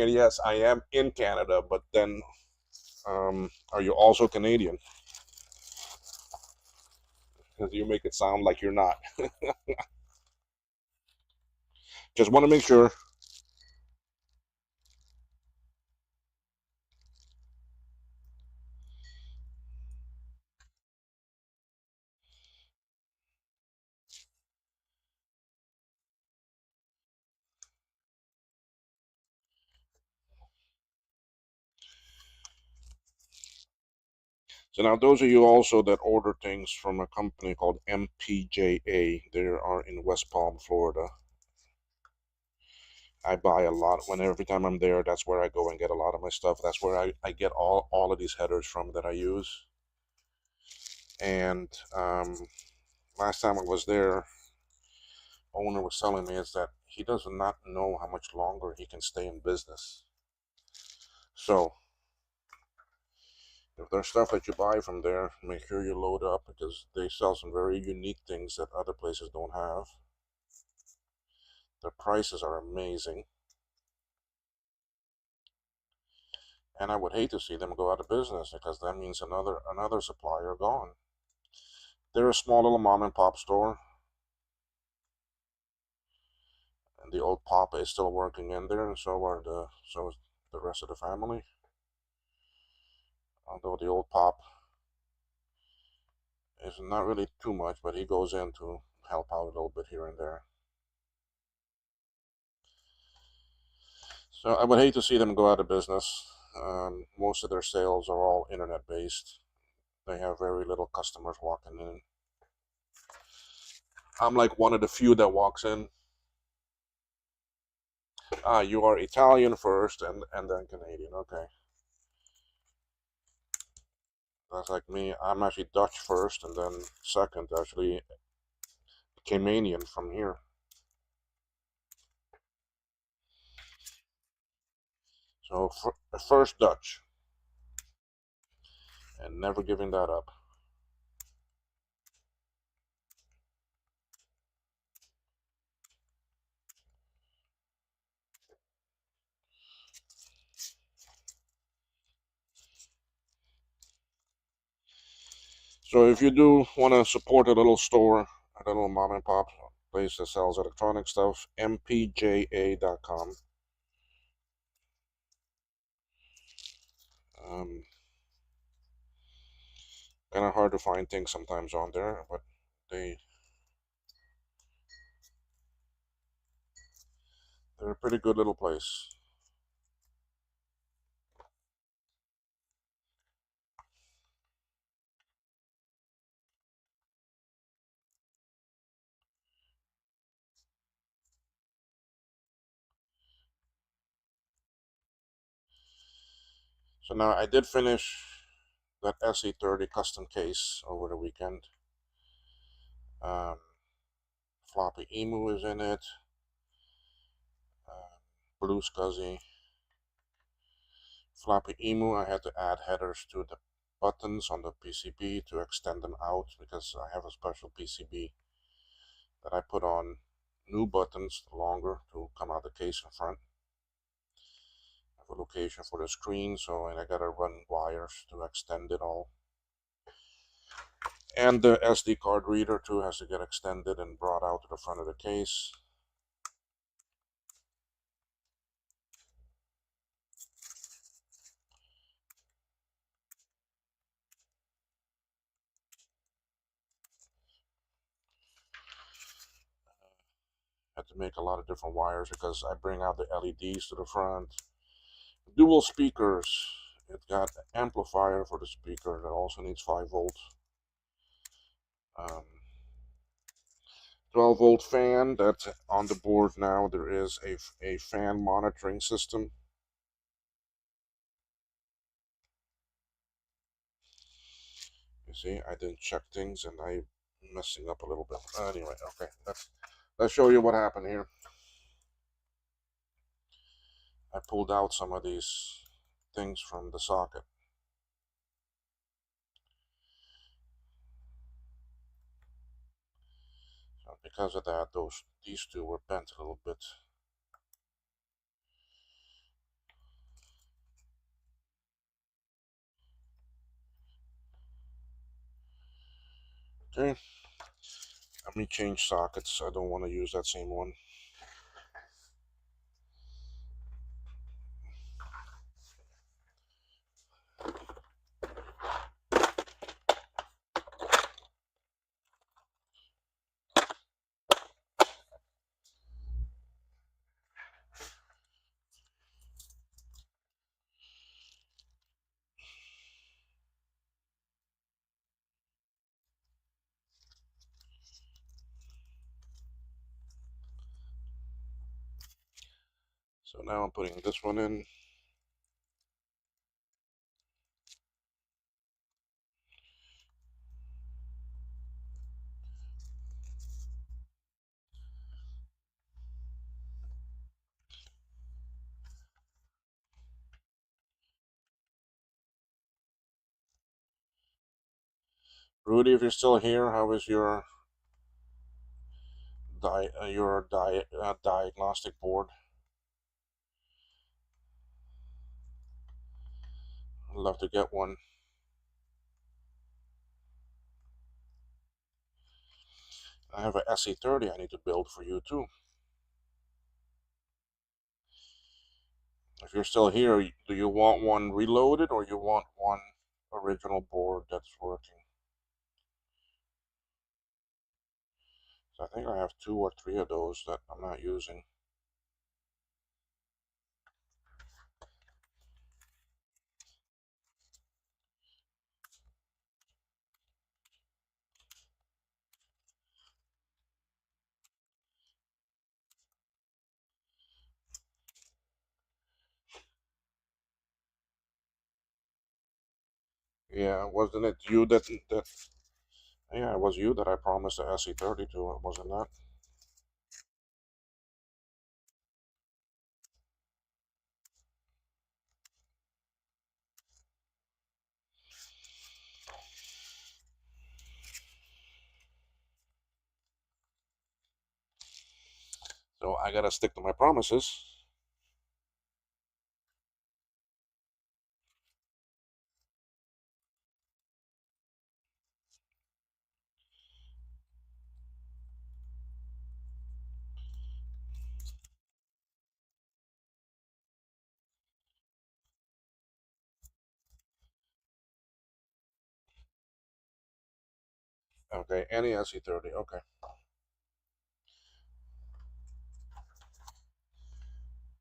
yes, I am in Canada, but then are you also Canadian? Because you make it sound like you're not. Just want to make sure. So now those of you also that order things from a company called MPJA, they are in West Palm, Florida. I buy a lot when every time I'm there. That's where I go and get a lot of my stuff. That's where I get all of these headers from that I use. And last time I was there, owner was telling me is that he does not know how much longer he can stay in business. So if there's stuff that you buy from there, make sure you load up because they sell some very unique things that other places don't have. Their prices are amazing. And I would hate to see them go out of business because that means another supplier gone. They're a small little mom and pop store, and the old papa is still working in there, and so is the rest of the family. Although the old pop is not really too much, but he goes in to help out a little bit here and there. So I would hate to see them go out of business. Most of their sales are all internet based. They have very little customers walking in. I'm like one of the few that walks in. Ah, you are Italian first and then Canadian. Okay. That's like me. I'm actually Dutch first and then second, actually, Caymanian from here. So first Dutch and never giving that up. So if you do want to support a little store, a little mom and pop place that sells electronic stuff, mpja.com. Um, Kind of hard to find things sometimes on there, but they they're a pretty good little place. So now I did finish that SE30 custom case over the weekend. Um, Floppy Emu is in it. Uh, Blue Scuzzy. Floppy Emu, I had to add headers to the buttons on the PCB to extend them out because I have a special PCB that I put on new buttons longer to come out the case in front. I have a location for the screen, so and I gotta run wires to extend it all. And the SD card reader too has to get extended and brought out to the front of the case. Had to make a lot of different wires because I bring out the LEDs to the front. Dual speakers It got an amplifier for the speaker that also needs 5 volts. 12-volt fan that's on the board now. There is a fan monitoring system. You see, I didn't check things and I'm messing up a little bit. Anyway, okay, let's show you what happened here. I pulled out some of these things from the socket. So because of that, these two were bent a little bit. Okay, let me change sockets. I don't want to use that same one. So now I'm putting this one in. Rudy, if you're still here, how is your diagnostic board? I'd love to get one. I have a SE30 I need to build for you too. If you're still here, do you want one reloaded or you want one original board that's working? So I think I have 2 or 3 of those that I'm not using. Yeah, wasn't it you that yeah, it was you that I promised the SE30 to, wasn't that? So I gotta stick to my promises. Okay, any SE30, okay.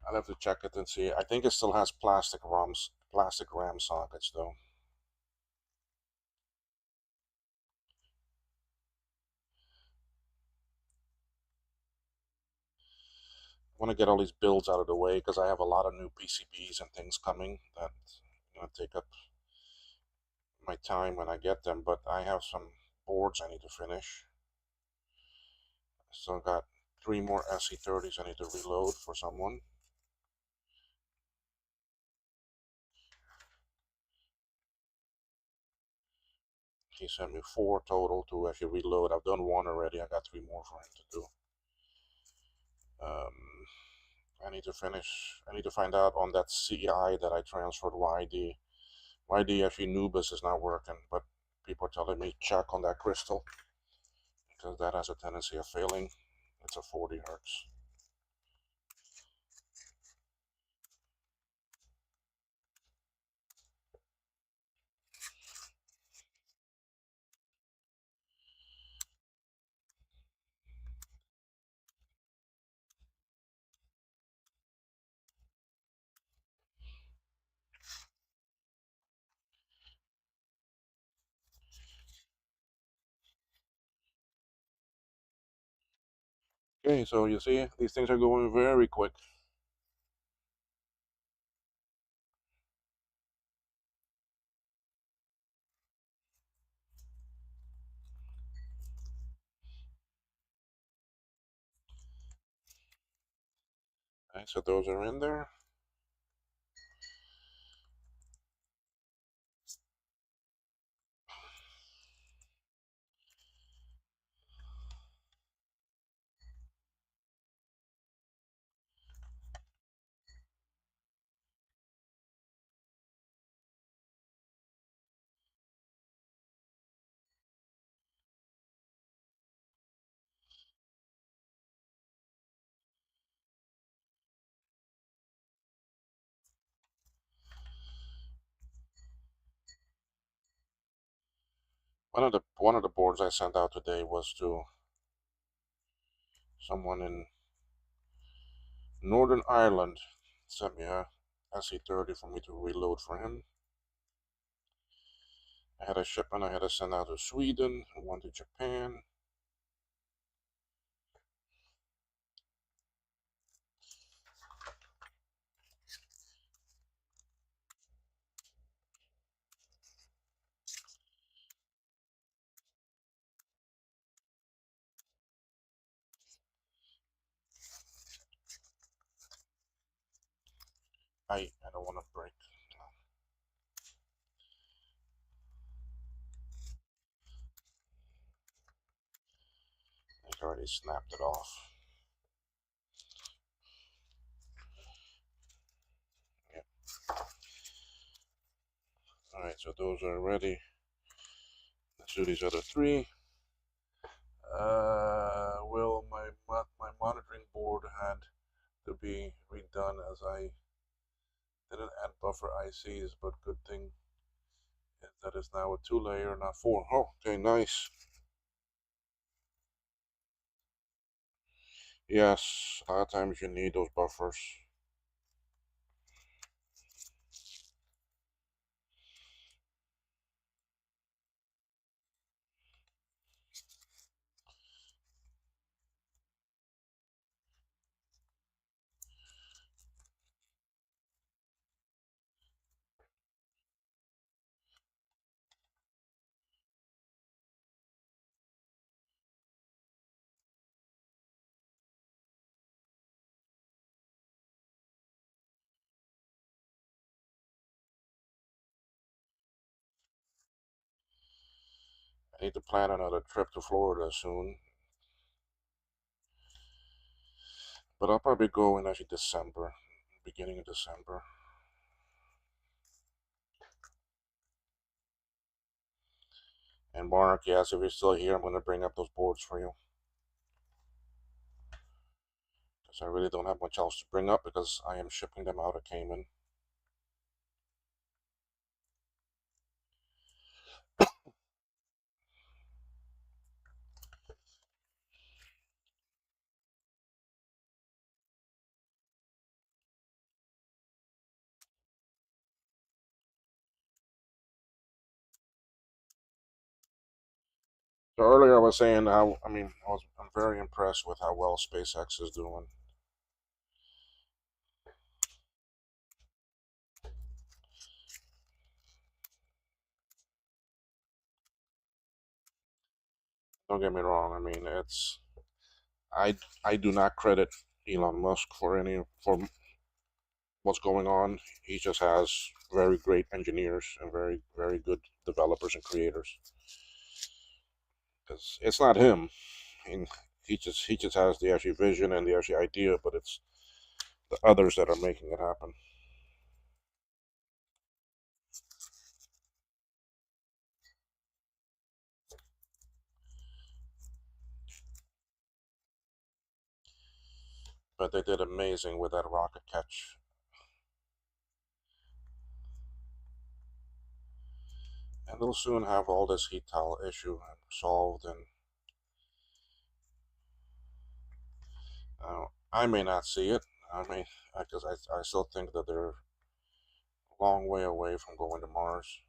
I'll have to check it and see. I think it still has plastic RAM sockets though. I want to get all these builds out of the way because I have a lot of new PCBs and things coming that take up my time when I get them. But I have some boards I need to finish. Still got 3 more SE30s I need to reload for someone. He sent me 4 total to actually reload. I've done 1 already. I got 3 more for him to do. I need to finish. I need to find out on that CI that I transferred why the actually Nubis is not working. But people are telling me check on that crystal because that has a tendency of failing. It's a 40 hertz. Okay, so you see, these things are going very quick. Okay, so those are in there. One of the boards I sent out today was to someone in Northern Ireland. Sent me a SE30 for me to reload for him. I had a shipment I had to send out to Sweden and one to Japan. I don't want to break. I already snapped it off. Yeah. All right, so those are ready. Let's do these other three. Well, my monitoring board had to be redone as I didn't add buffer ICs, but good thing that is now a 2-layer, not 4. Oh, okay, nice. Yes, a lot of times you need those buffers. I need to plan another trip to Florida soon, but I'll probably go in actually December, beginning of December. And Mark, yes, if you're still here, I'm going to bring up those boards for you. Because I really don't have much else to bring up because I am shipping them out of Cayman. So earlier I was saying how, I'm very impressed with how well SpaceX is doing. Don't get me wrong. I I do not credit Elon Musk for what's going on. He just has very great engineers and very good developers and creators. Because it's not him. I mean, he just has the actual vision and the actual idea, but it's the others that are making it happen. But they did amazing with that rocket catch. And they'll soon have all this heat towel issue solved. And I may not see it. I mean, because I still think that they're a long way away from going to Mars.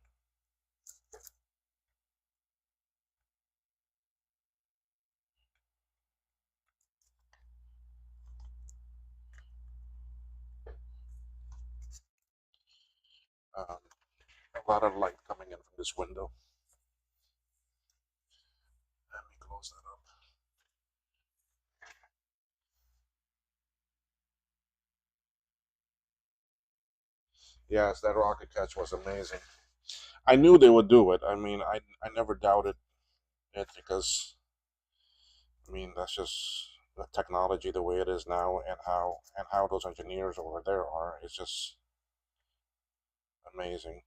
lot of light coming in from this window. Let me close that up. Yes, that rocket catch was amazing. I knew they would do it. I mean, I never doubted it because I mean that's just the technology the way it is now, and how those engineers over there are. It's just amazing.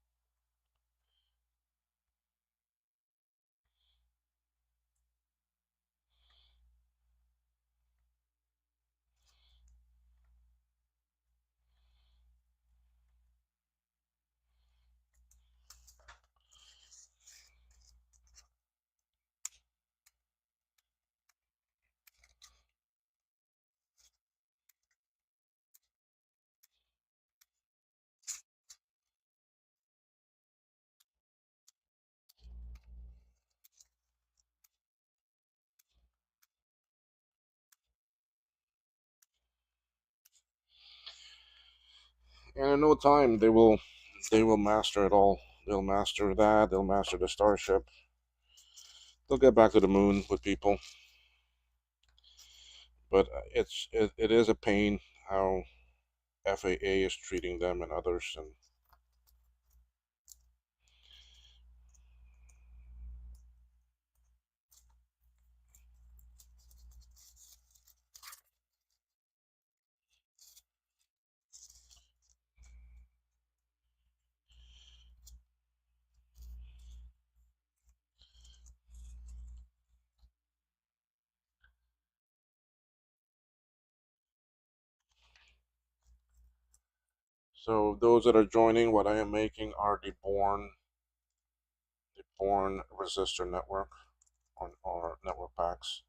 And in no time they will master it all. They'll master that. They'll master the starship. They'll get back to the moon with people. But it is a pain how FAA is treating them and others. And so those that are joining, what I am making are the Born resistor network or network packs.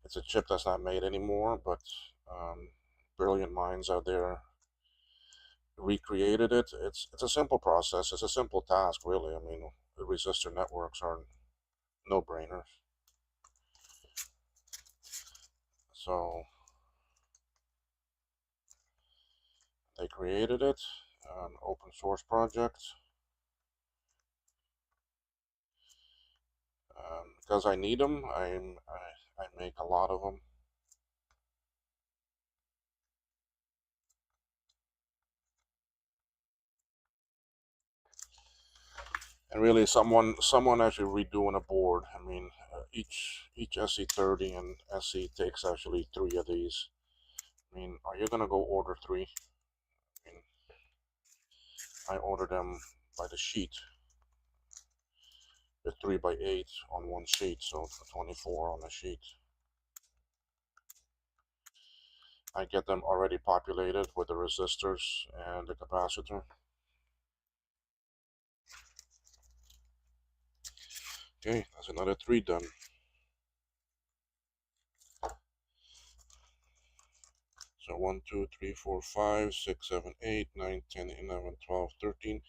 It's a chip that's not made anymore, but brilliant minds out there recreated it. It's a simple process. It's a simple task, really. I mean, the resistor networks are no brainers. So they created it, an open source project. Because I need them, I make a lot of them. And really, someone actually redoing a board. I mean, each SC30 and SC takes actually three of these. I mean, are you gonna go order three? I mean, I order them by the sheet. The 3x8 on one sheet, so 24 on a sheet. I get them already populated with the resistors and the capacitor. Okay, that's another three done. So 1, 2, 3, 4, 5, 6, 7, 8, 9, 10, 11, 12, 13,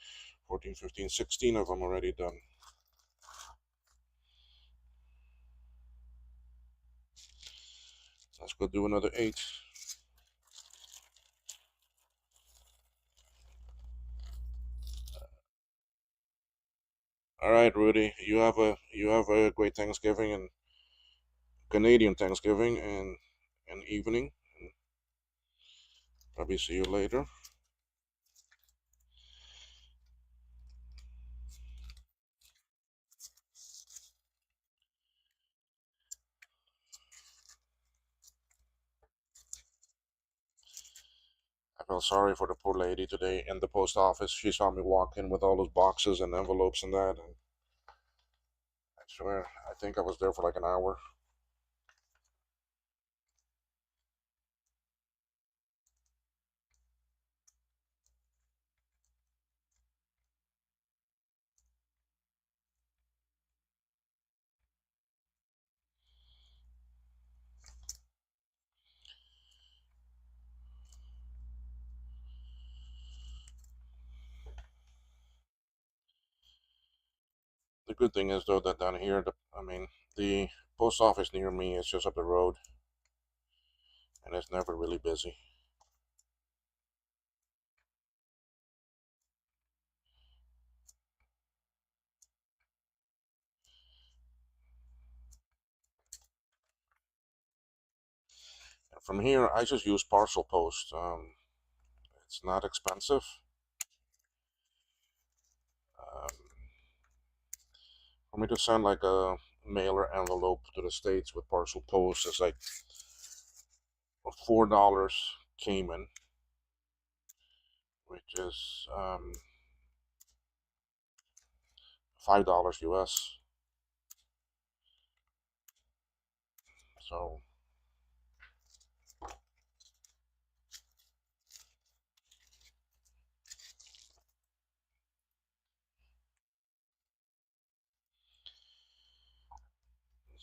14, 15, 16 of them already done. Let's go do another 8. All right, Rudy, you have a great Thanksgiving and Canadian Thanksgiving and evening. And probably see you later. I felt sorry for the poor lady today in the post office. She saw me walk in with all those boxes and envelopes and that, and I swear, I think I was there for like an hour. The good thing is though that down here, the post office near me is just up the road, and it's never really busy. And from here, I just use Parcel Post. It's not expensive. Um, for me to send like a mailer envelope to the States with Parcel Post is like $4 Cayman, which is $5 US.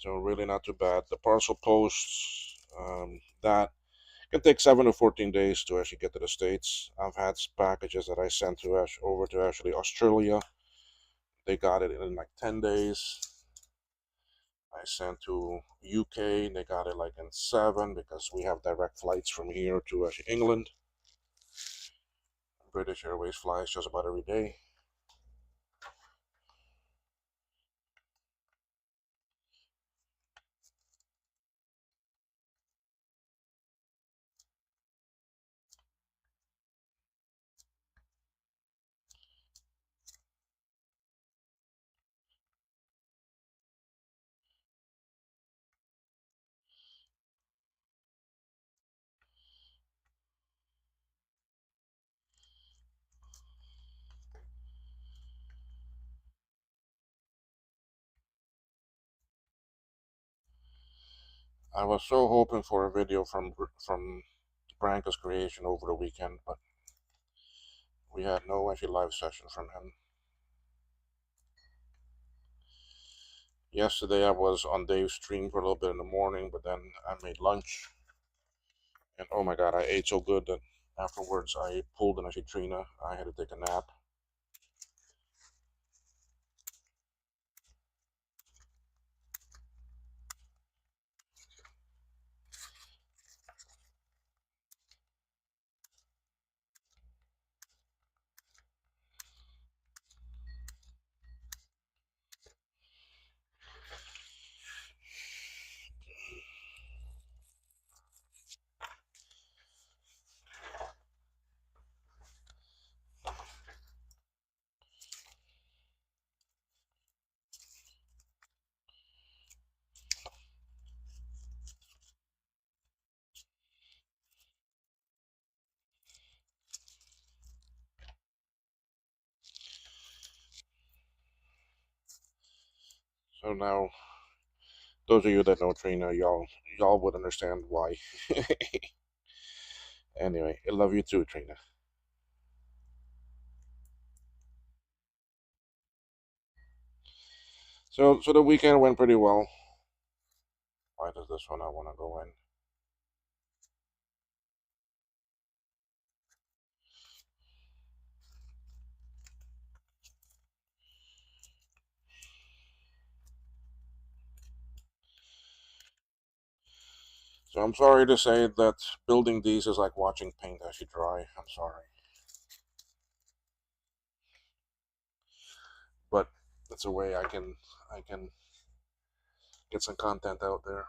So really not too bad. The Parcel Posts that can take 7 to 14 days to actually get to the States. I've had packages that I sent to over to actually Australia. They got it in like 10 days. I sent to UK. They got it like in 7 because we have direct flights from here to actually England. British Airways flies just about every day. I was so hoping for a video from Branca's creation over the weekend, but we had no actually live session from him. Yesterday I was on Dave's stream for a little bit in the morning, but then I made lunch, and oh my god, I ate so good that afterwards I pulled an actually Trina. I had to take a nap. So now, those of you that know Trina, y'all would understand why. Anyway, I love you too, Trina. So the weekend went pretty well. Why does this one I want to go in? So I'm sorry to say that building these is like watching paint actually dry. I'm sorry, but that's a way I can get some content out there.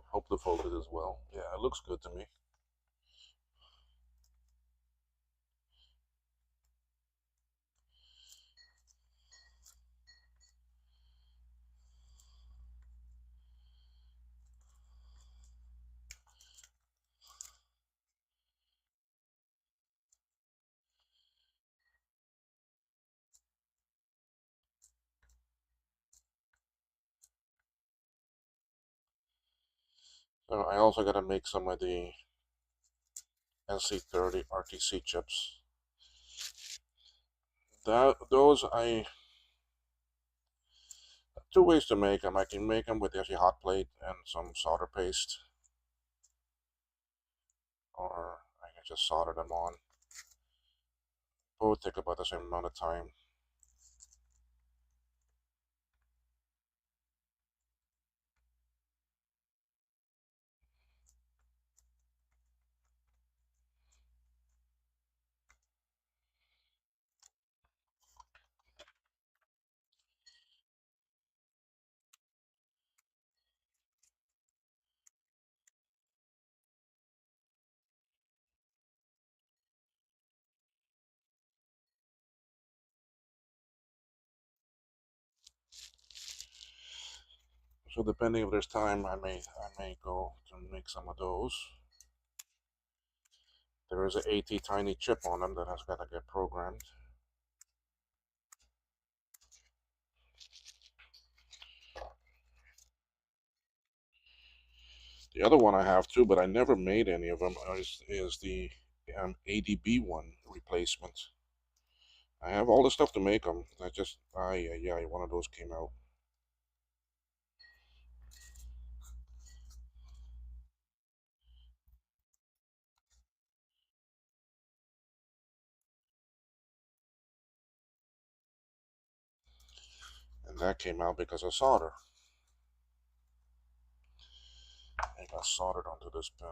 Hope the focus as well. Yeah, it looks good to me. So I also got to make some of the NC30 RTC chips. Those I two ways to make them. I can make them with actually hot plate and some solder paste, or I I just soldered them on. Both take about the same amount of time. So depending if there's time, I may go to make some of those. There is an AT tiny chip on them that has got to get programmed. The other one I have too, but I never made any of them, is the ADB one replacement. I have all the stuff to make them. I just, yeah, one of those came out. And that came out because of solder. It got soldered onto this pin.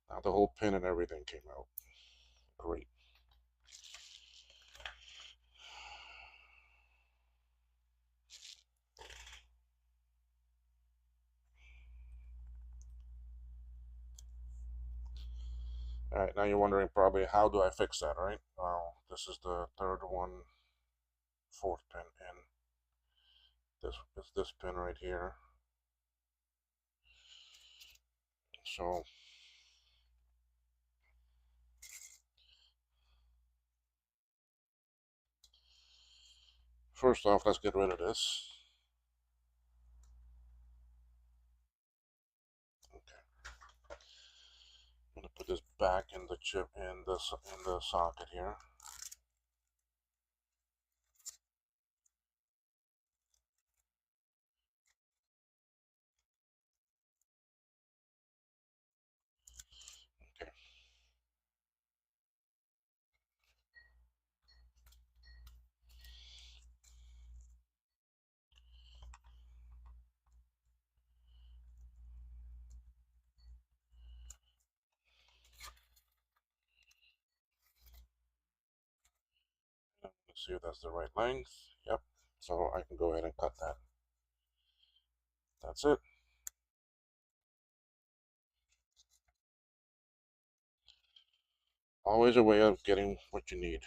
Now the whole pin and everything came out. Great. All right, now you're wondering probably how do I fix that, right? Well, this is the third one, fourth pin in. This is this pin right here. So first off, let's get rid of this. Okay, I'm gonna put this back in the chip in the socket here. Okay. Let's see if that's the right length. Yep. So I can go ahead and cut that. That's it. Always a way of getting what you need.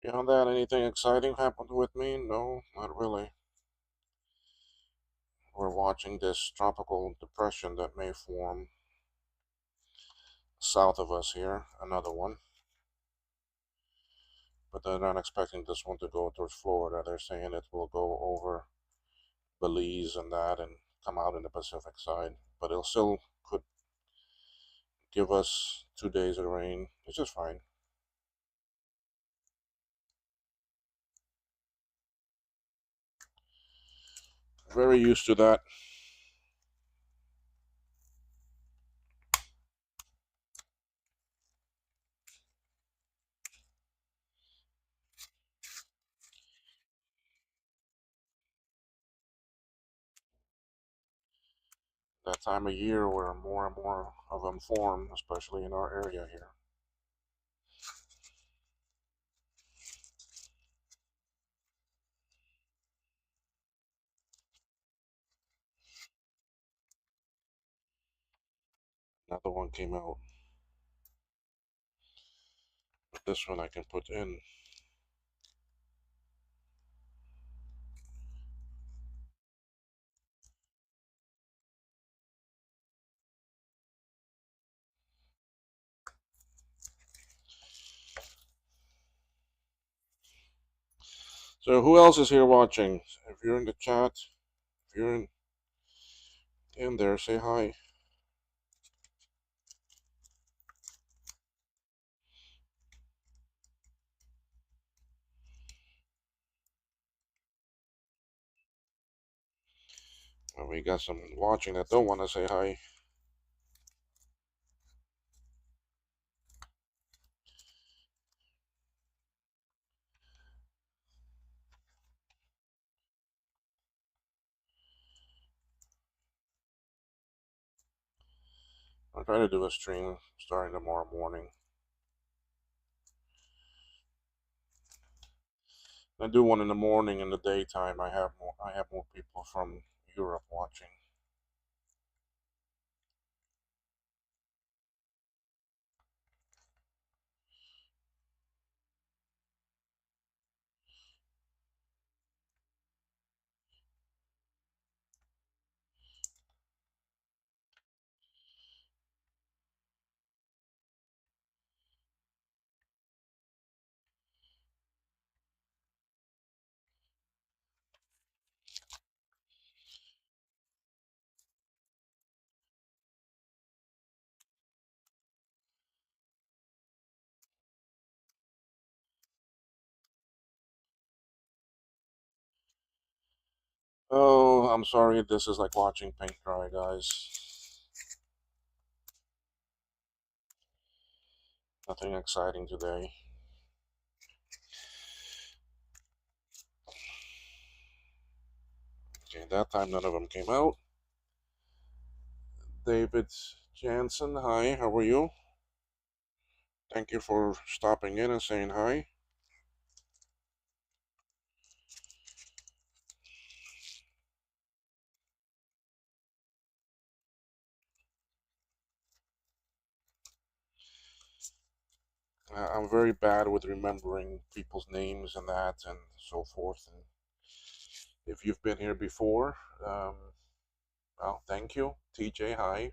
Beyond that, anything exciting happened with me? No, not really. We're watching this tropical depression that may form south of us here, another one. But they're not expecting this one to go towards Florida. They're saying it will go over Belize and that and come out in the Pacific side. But it'll still could give us 2 days of rain, which is fine. Very used to that. That time of year where more and more of them form, especially in our area here. Another one came out. But this one I can put in. So who else is here watching? If you're in the chat, if you're in there, say hi. And we got some watching that don't want to say hi. I'll try to do a stream starting tomorrow morning. I do one in the morning. In the daytime, I have more people from Europe watching. Oh, I'm sorry. This is like watching paint dry, guys. Nothing exciting today. Okay, that time none of them came out. David Jansen, hi, how are you? Thank you for stopping in and saying hi. I'm very bad with remembering people's names and that and so forth. And if you've been here before, well, thank you. TJ, hi.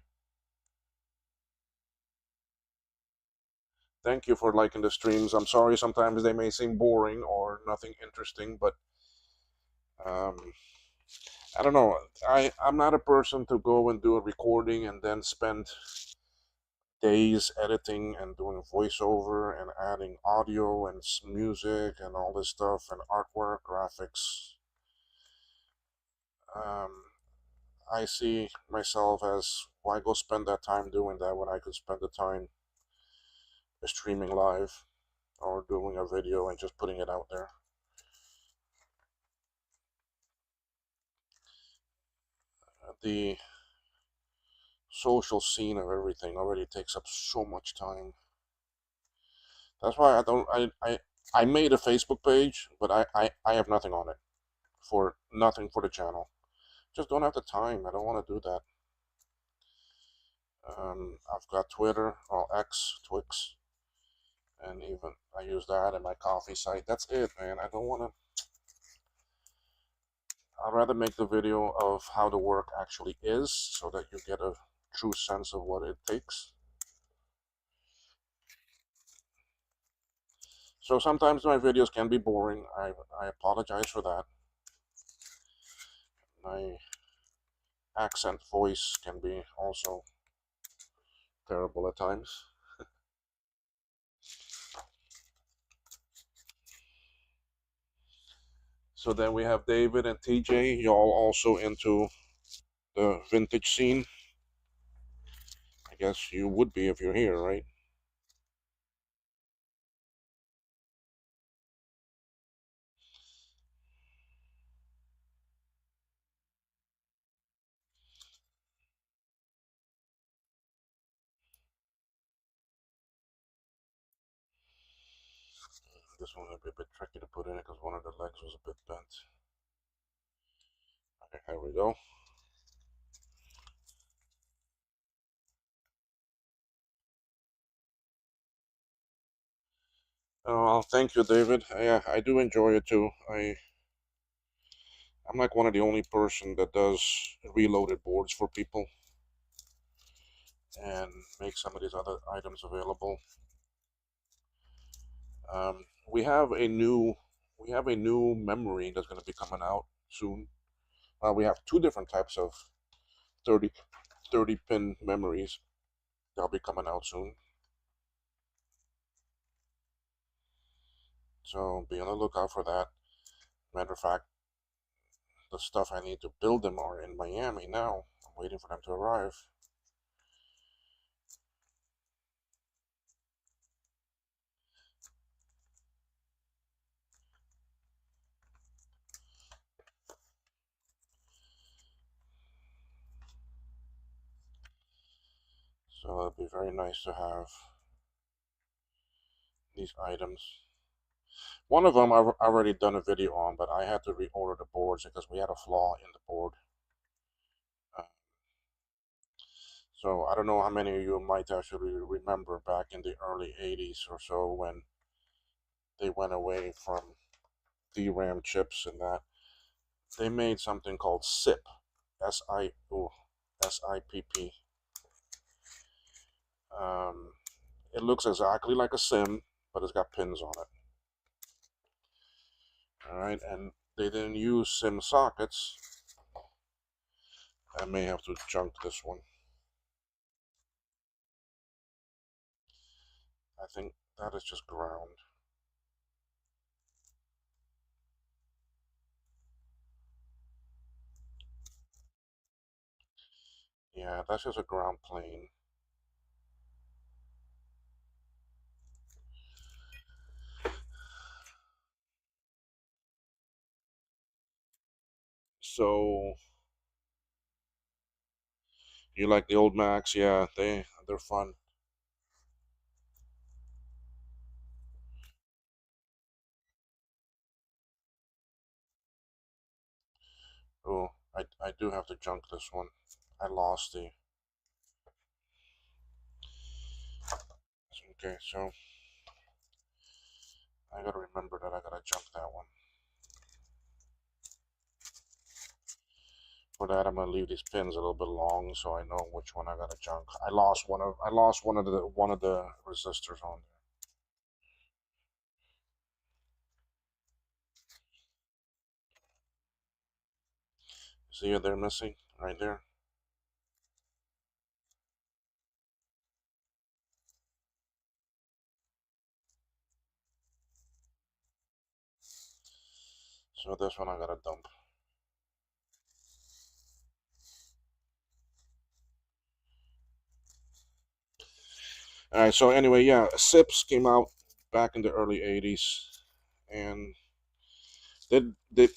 Thank you for liking the streams. I'm sorry sometimes they may seem boring or nothing interesting, but um, I don't know. I'm not a person to go and do a recording and then spend days editing and doing voiceover and adding audio and music and all this stuff and artwork, graphics. Um, I see myself as why go spend that time doing that when I could spend the time streaming live or doing a video and just putting it out there. The social scene of everything already takes up so much time. That's why I made a Facebook page, but I have nothing on it for nothing for the channel. Just don't have the time. I don't want to do that. I've got Twitter or X, Twix, and even I use that in my coffee site. That's it, man. I don't want to. I'd rather make the video of how the work actually is so that you get a true sense of what it takes. So sometimes my videos can be boring. I apologize for that. My accent voice can be also terrible at times. So then we have David and TJ. Y'all also into the vintage scene. I guess you would be if you're here, right? This one will be a bit tricky to put in because one of the legs was a bit bent. Okay, here we go. Well, thank you, David. Yeah, I do enjoy it too. I'm like one of the only person that does reloaded boards for people and make some of these other items available. We have a new memory that's going to be coming out soon. We have two different types of 30 30 pin memories that'll be coming out soon. So be on the lookout for that. Matter of fact, the stuff I need to build them are in Miami now. I'm waiting for them to arrive. So it'll be very nice to have these items. One of them I've already done a video on, but I had to reorder the boards because we had a flaw in the board. Uh, so I don't know how many of you might actually remember back in the early 80s or so when they went away from DRAM chips and that. They made something called SIP, SIPP. Um, it looks exactly like a SIM, but it's got pins on it. All right, and they didn't use SIM sockets. I may have to junk this one. I think that is just ground. Yeah, that's just a ground plane. So you like the old Macs? Yeah, they're fun. Oh, I do have to junk this one. I lost the. Okay, so I gotta remember that I gotta junk that one. For that, I'm gonna leave these pins a little bit long so I know which one I gotta junk. I lost one of the resistors on there. See it they're missing right there. So this one I gotta dump. All right. So anyway, yeah, SIPs came out back in the early '80s, and they they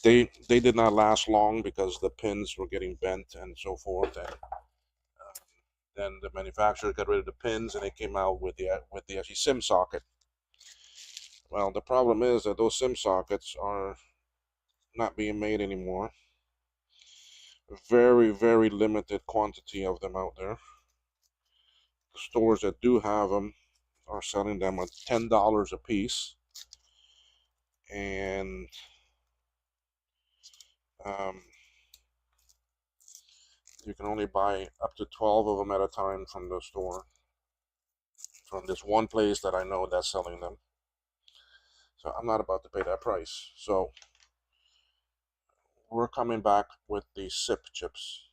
they they did not last long because the pins were getting bent and so forth, and then the manufacturer got rid of the pins and they came out with the actually SIM socket. Well, the problem is that those SIM sockets are not being made anymore. Very, very limited quantity of them out there. The stores that do have them are selling them at $10 a piece, and um, you can only buy up to 12 of them at a time from the store, from this one place that I know that's selling them. So I'm not about to pay that price. So we're coming back with the SIP chips,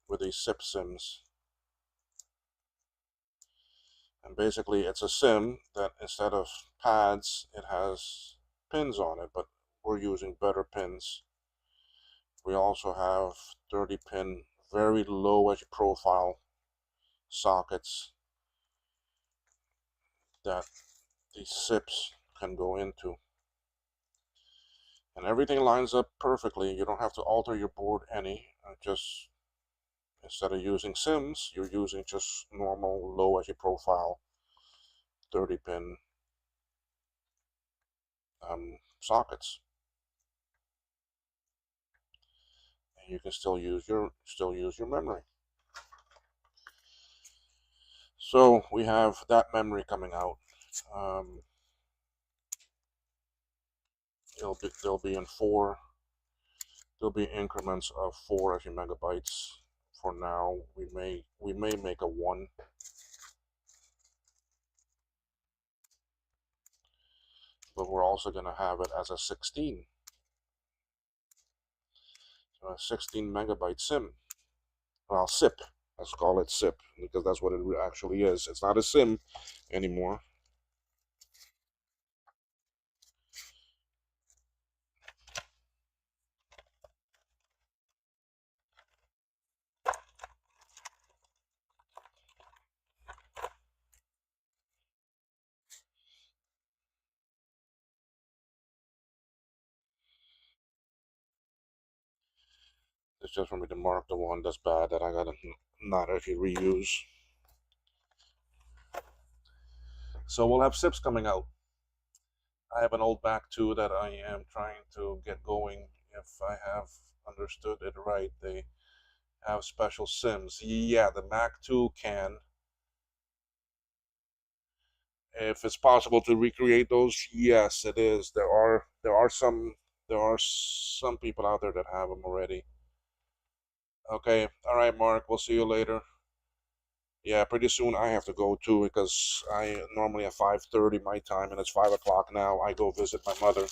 with the SIP SIMs. And basically, it's a SIM that instead of pads, it has pins on it, but we're using better pins. We also have 30 pin, very low edge profile sockets that these SIPs can go into. And everything lines up perfectly. You don't have to alter your board any. Just instead of using SIMs, you're using just normal low edge profile 30 pin sockets. And you can still use your memory. So we have that memory coming out. Um, They'll be in four. There'll be increments of 4 actually megabytes. For now, we may make a 1, but we're also going to have it as a 16. So a 16 megabyte SIM. Well, SIP. Let's call it SIP because that's what it actually is. It's not a SIM anymore. It's just for me to mark the one that's bad that I gotta not actually reuse. So we'll have SIPs coming out. I have an old Mac 2 that I am trying to get going. If I have understood it right, they have special SIMs. Yeah, the Mac 2 can. If it's possible to recreate those, yes, it is. There are some people out there that have them already. Okay, all right, Mark. We'll see you later. Yeah, pretty soon I have to go too because I normally at 5:30 my time and it's 5 o'clock now. I go visit my mother.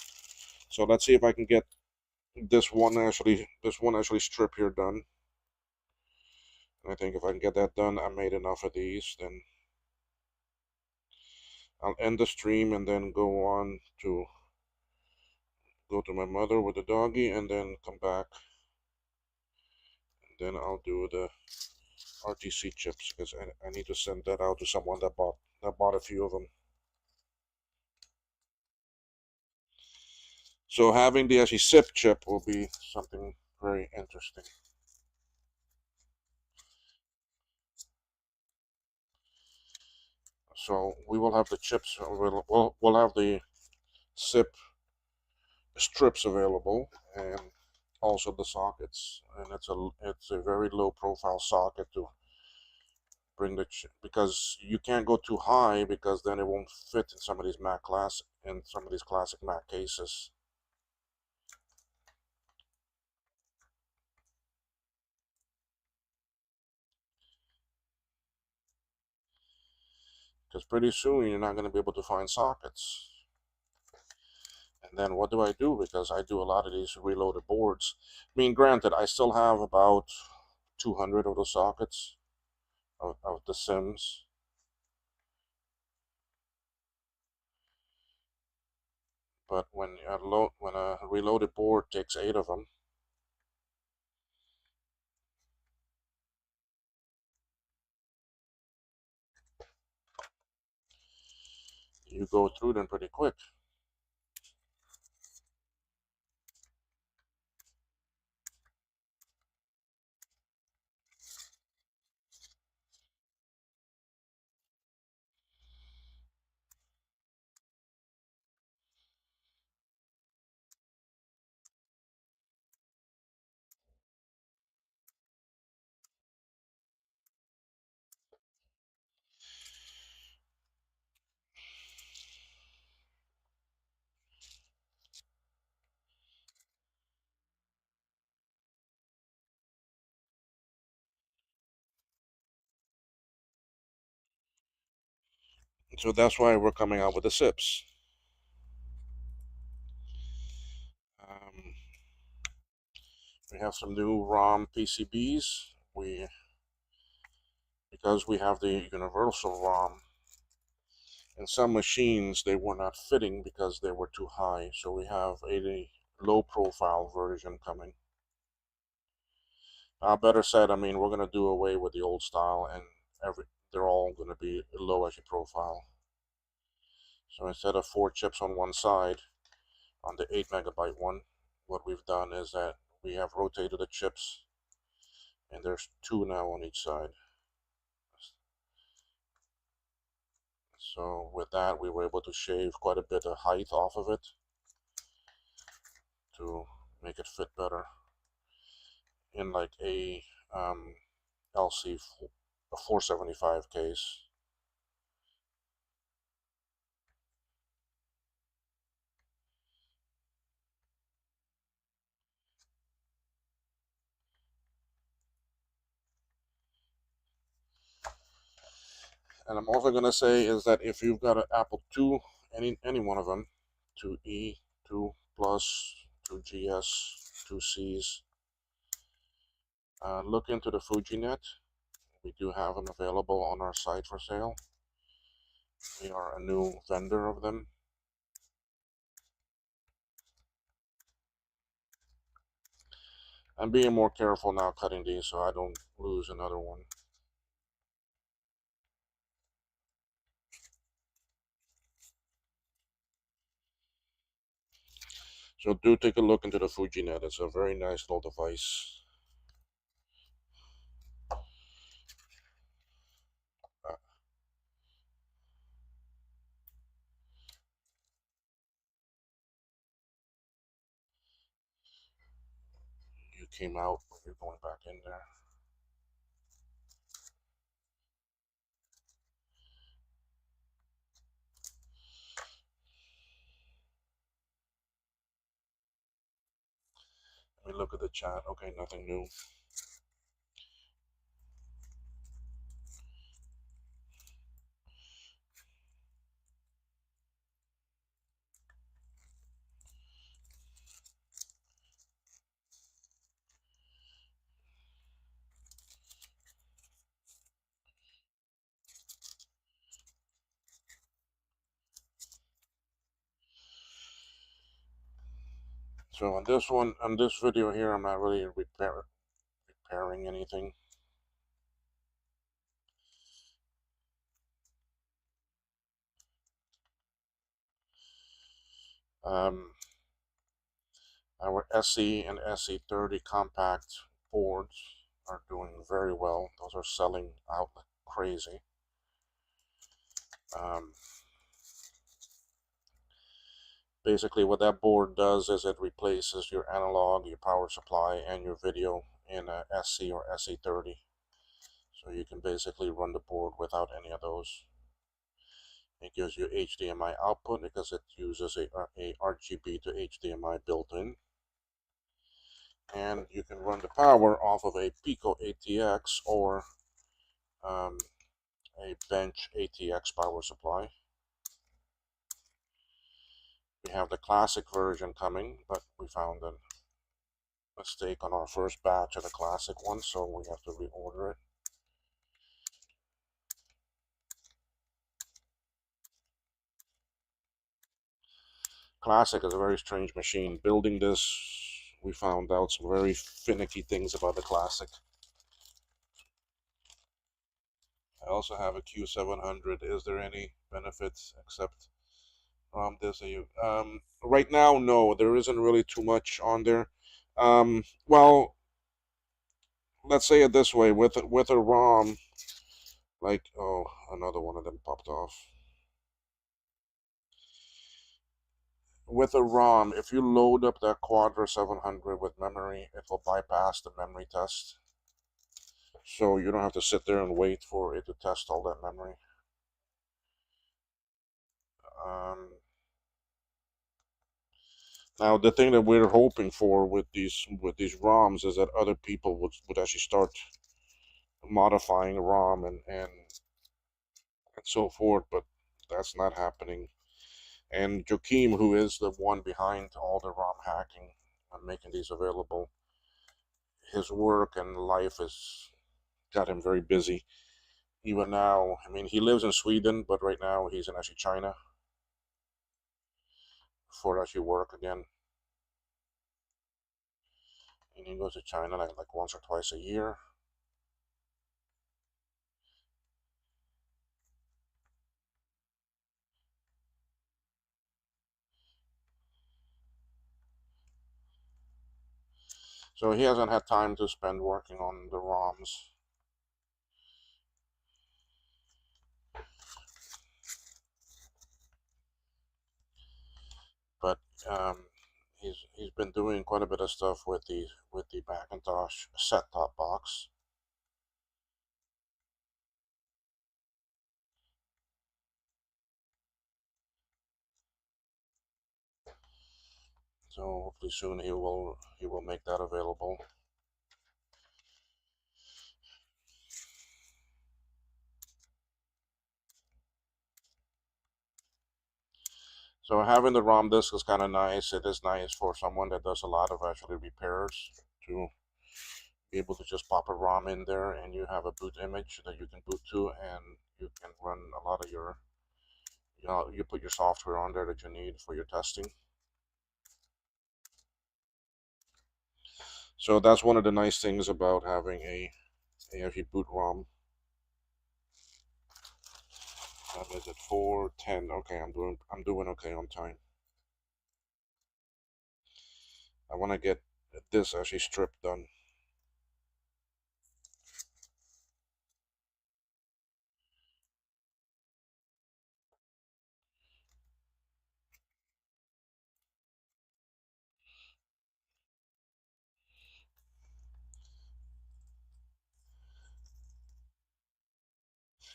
So let's see if I can get this one actually strip here done. And I think if I can get that done, I made enough of these. Then I'll end the stream and then go to my mother with the doggy and then come back. And then I'll do the RTC chips because I need to send that out to someone that bought a few of them. So having the actually SIP chip will be something very interesting. So we will have the chips. We'll have the SIP strips available and also the sockets. And it's a very low profile socket to bring the chip because you can't go too high because then it won't fit in some of these classic Mac cases. Because pretty soon you're not going to be able to find sockets. And then what do I do? Because I do a lot of these reloaded boards. I mean, granted, I still have about 200 of the sockets of the Sims. But when a reloaded board takes 8 of them, you go through them pretty quick. So that's why we're coming out with the SIPs. Um, we have some new ROM PCBs. Because we have the universal ROM. In some machines, they were not fitting because they were too high. So we have a low profile version coming. Better said, I mean, we're going to do away with the old style and they're all going to be low actually profile. So instead of 4 chips on one side, on the 8 megabyte one, what we've done is that we have rotated the chips and there's 2 now on each side. So with that, we were able to shave quite a bit of height off of it to make it fit better in like a LC 475 case. And I'm also gonna say is that if you've got an Apple II, any one of them, 2E, 2 Plus, 2GS, 2Cs, look into the Fujinet. We do have them available on our site for sale. We are a new vendor of them. I'm being more careful now cutting these so I don't lose another one. So do take a look into the Fujinet. It's a very nice little device. Uh, you came out, but you're going back in there. Let me look at the chat. Okay, nothing new. So on this one, on this video here, I'm not really repairing anything. Um, our SE and SE30 compact boards are doing very well. Those are selling out like crazy. Basically, what that board does is it replaces your analog, your power supply, and your video in a SE or SE30. So you can basically run the board without any of those. It gives you HDMI output because it uses a RGB to HDMI built in. And you can run the power off of a Pico ATX or a bench ATX power supply. We have the classic version coming, but we found a mistake on our first batch of the classic one, so we have to reorder it. Classic is a very strange machine. Building this, we found out some very finicky things about the Classic. I also have a Q700. Is there any benefits except this? Right now, no, there isn't really too much on there. Well, let's say it this way: with a ROM, like oh, another one of them popped off. With a ROM, if you load up that Quadra 700 with memory, it will bypass the memory test. So you don't have to sit there and wait for it to test all that memory. Um, Now the thing that we're hoping for with these ROMs is that other people would actually start modifying ROM and so forth, but that's not happening. And Joachim, who is the one behind all the ROM hacking and making these available, his work and life has got him very busy. Even now, I mean, he lives in Sweden, but right now he's in actually China for actually work again. And he goes to China like once or twice a year. So he hasn't had time to spend working on the ROMs. But he's been doing quite a bit of stuff with the Macintosh set-top box. So hopefully soon he will make that available. So having the ROM disk is kind of nice. It is nice for someone that does a lot of actually repairs to be able to just pop a ROM in there and you have a boot image that you can boot to, and you can run a lot of your, you put your software on there that you need for your testing. So that's one of the nice things about having a AFE boot ROM. Is it 4:10? Okay, I'm doing okay on time. I want to get this actually stripped done.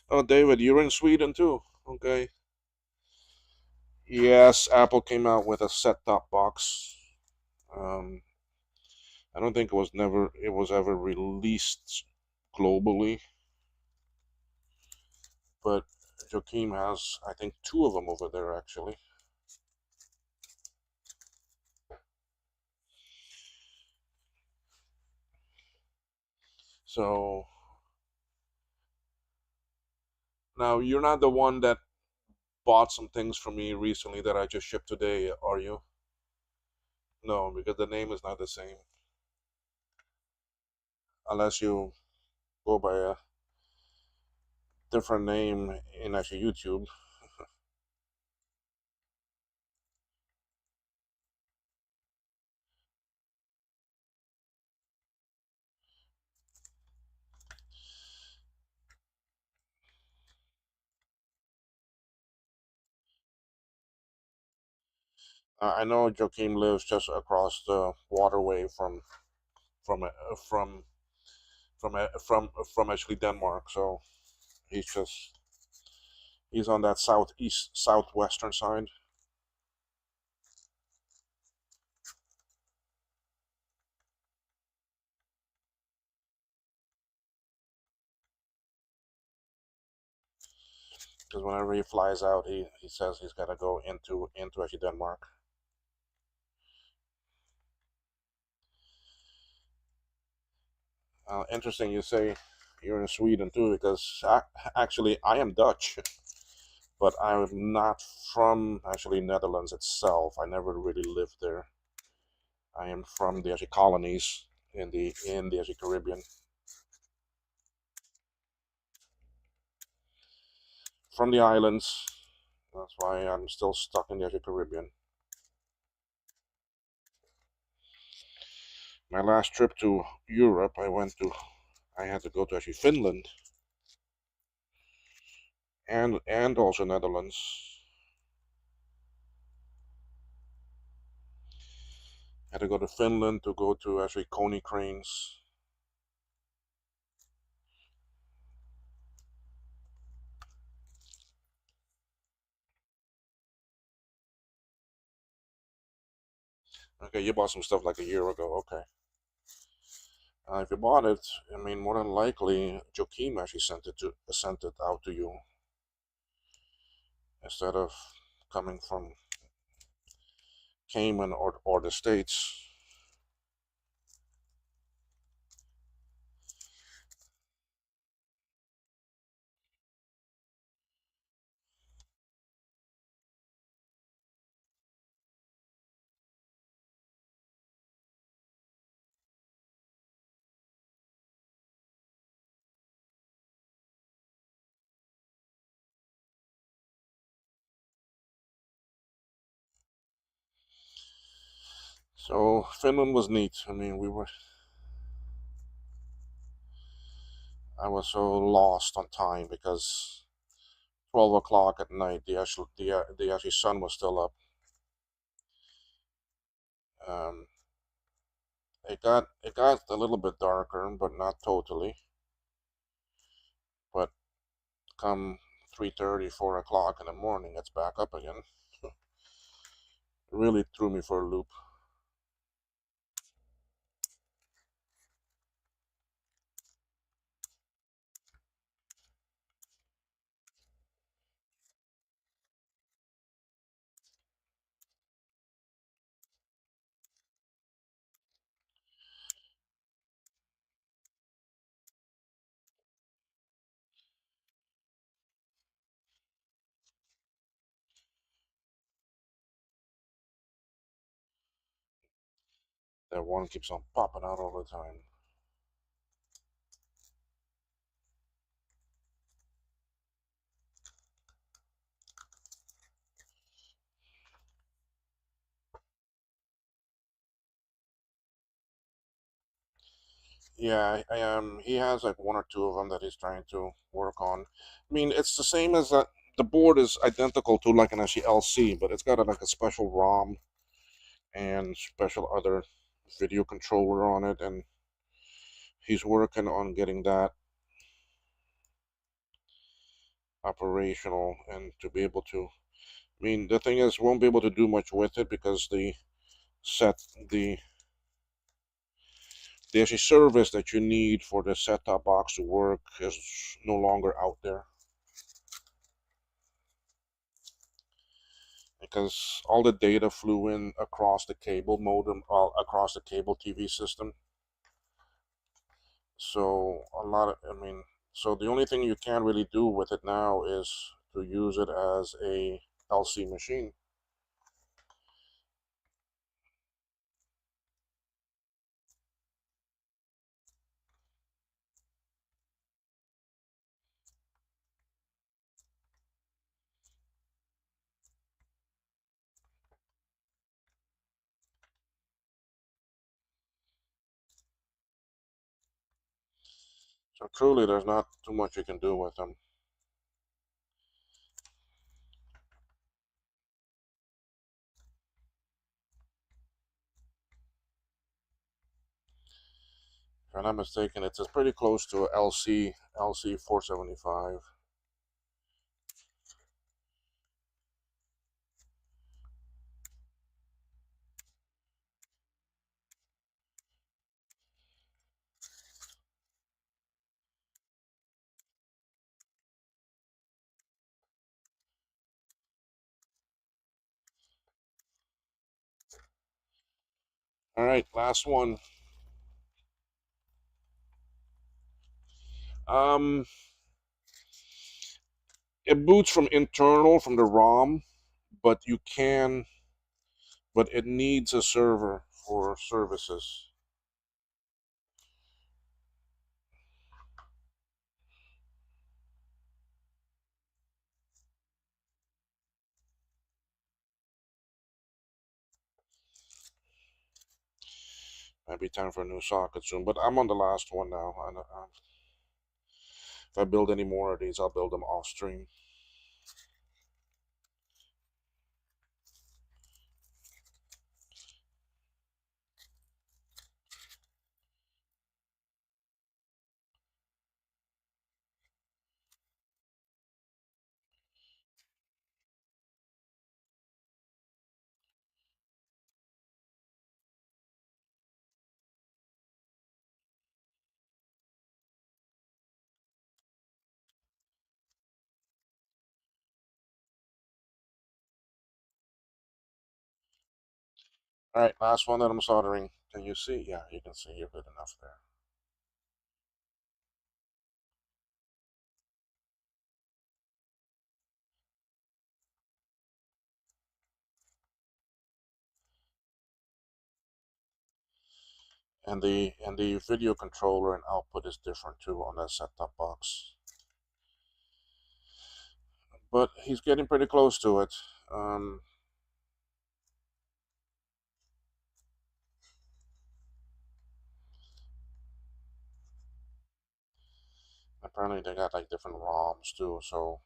Oh, David, you're in Sweden too. Okay. Yes, Apple came out with a set-top box. Um, I don't think it was ever released globally, but Joachim has, I think, two of them over there actually. So now you're not the one that bought some things from me recently that I just shipped today, are you? No, because the name is not the same. Unless you go by a different name in actually YouTube. I know Joachim lives just across the waterway from from from actually Denmark. So he's just he's on that southeast southwestern side. Because whenever he flies out, he says he's got to go into actually Denmark. Interesting, you say you're in Sweden too, because actually I am Dutch, but I'm not from actually Netherlands itself. I never really lived there. I am from the actually colonies in the actually Caribbean. From the islands. That's why I'm still stuck in the actually Caribbean. My last trip to Europe, I had to go to actually Finland and also Netherlands. I had to go to Finland to go to actually Konecranes. Okay, you bought some stuff like a year ago. Okay. If you bought it, I mean, more than likely, Joachim actually sent it out to you instead of coming from Cayman or the States. So Finland was neat. I mean, I was so lost on time because 12 o'clock at night, the actually sun was still up. Um, it got a little bit darker, but not totally. But come 3:30, 4 o'clock in the morning, it's back up again. It really threw me for a loop. That one keeps on popping out all the time. Yeah, he has like one or two of them that he's trying to work on. I mean, it's the same as that. The board is identical to like an LC, but it's got like a special ROM and special other video controller on it, and he's working on getting that operational and to be able to. I mean, the thing is, won't be able to do much with it because set the the actual service that you need for the set-top box to work is no longer out there because all the data flew in across the cable modem, across the cable TV system. So a lot of, I mean, so the only thing you can really do with it now is to use it as a LC machine. So truly, there's not too much you can do with them. If I'm not mistaken, it's pretty close to a LC 475. All right, last one. Um, it boots from internal from the ROM, but you can, but it needs a server for services. Might be time for a new socket soon, but I'm on the last one now. And if I build any more of these, I'll build them off stream. All right, last one that I'm soldering. Can you see? Yeah, you can see. You're good enough there. And the video controller and output is different too on that set-top box. But he's getting pretty close to it. Um, Apparently they got like different ROMs too, so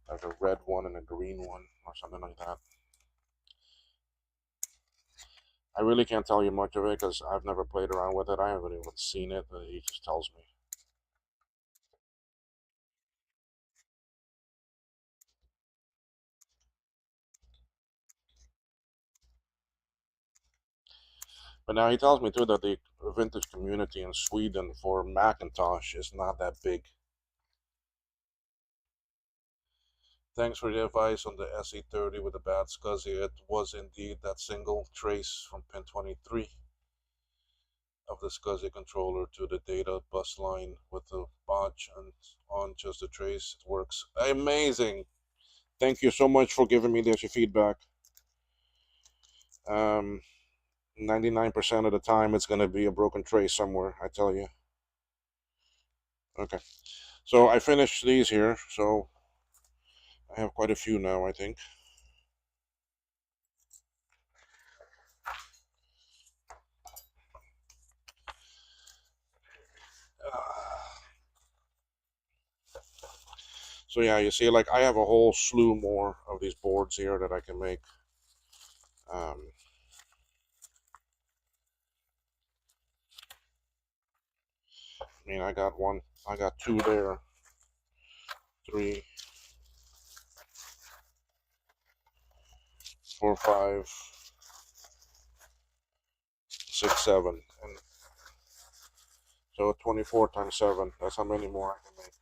like a red one and a green one or something like that. I really can't tell you much of it because I've never played around with it. I haven't even seen it. He just tells me. But now he tells me too that the vintage community in Sweden for Macintosh is not that big. Thanks for the advice on the SE30 with the bad SCSI. It was indeed that single trace from pin 23 of the SCSI controller to the data bus line with the bodge and on just the trace. It works. Amazing. Thank you so much for giving me this feedback. Um, 99% of the time it's going to be a broken tray somewhere, I tell you. Okay, so I finished these here, so I have quite a few now, I think. So yeah, you see, like I have a whole slew more of these boards here that I can make. Um, I mean, I got two there, three, four, five, six, seven, and so 24 times seven. That's how many more I can make.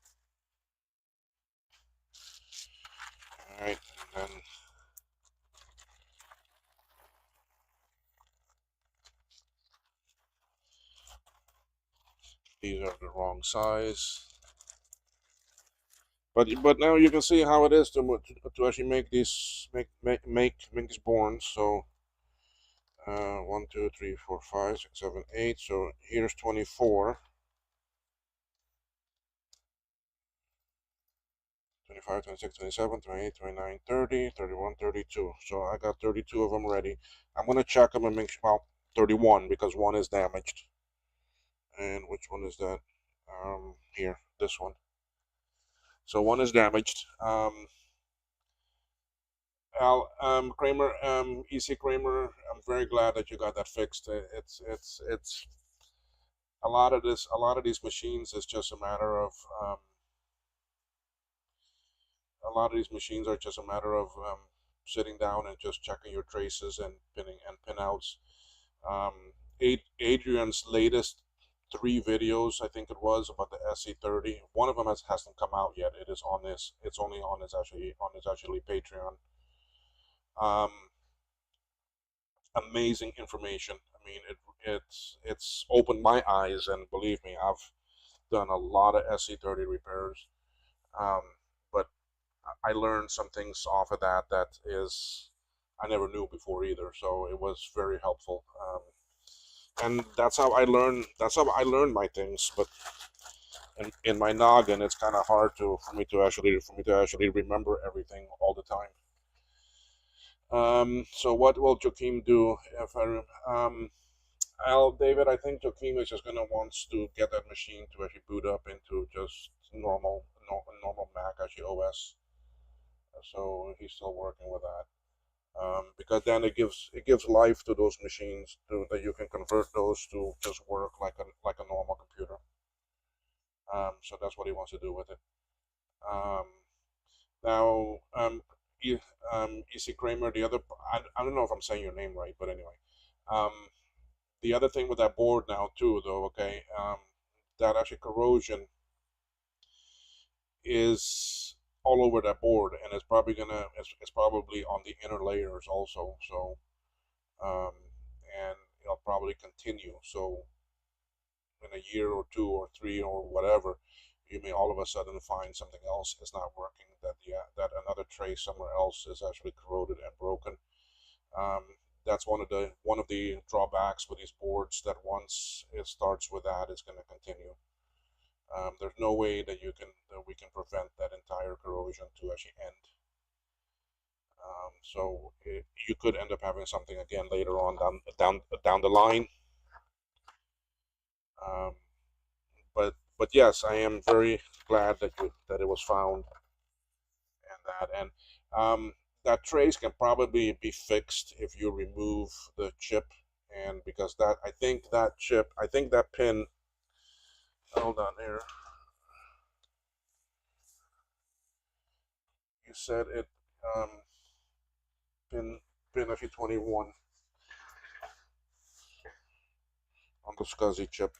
All right, and then these are the wrong size. But now you can see how it is to actually make these make these boards. So 1, 2, 3, 4, 5, 6, 7, 8. So here's 24. 25, 26, 27, 28, 29, 30, 31, 32. So I got 32 of them ready. I'm going to check them and make sure, well, 31 because one is damaged. And which one is that? Here, this one. So one is damaged. Al, Kramer, EC Kramer, I'm very glad that you got that fixed. It's a lot of these machines is just a matter of, a lot of these machines are just a matter of sitting down and just checking your traces and pinning and pinouts. Um, Adrian's latest three videos, I think it was, about the SC30. One of them hasn't come out yet. It is on this. It's only on his actually Patreon. Um, Amazing information. I mean, it's opened my eyes, and believe me, I've done a lot of SC30 repairs. Um, but I learned some things off of that is I never knew before either. So it was very helpful. And that's how I learn. That's how I learn my things. But in my noggin, it's kind of hard for me to actually remember everything all the time. So what will Joaquim do if David, I think Joaquim is just gonna wants to get that machine to actually boot up into just normal Mac actually OS. So he's still working with that. Because then it gives life to those machines that you can convert those to just work like a normal computer. So that's what he wants to do with it. Um, Now, E- EC Kramer, I don't know if I'm saying your name right, but anyway, um, the other thing with that board now too, though, okay, that actually corrosion is all over that board, and it's probably on the inner layers also. So, um, and it'll probably continue. So, in a year or two or three or whatever, you may all of a sudden find something else is not working. That another tray somewhere else is actually corroded and broken. Um, that's one of the drawbacks with these boards. That once it starts with that, it's going to continue. There's no way that we can prevent that entire corrosion to actually end. You could end up having something again later on down the line. Um, but yes, I am very glad that it was found and that trace can probably be fixed if you remove the chip, and because that I think that pin. Hold on here. You said it um, pin FE21 on the SCSI chip.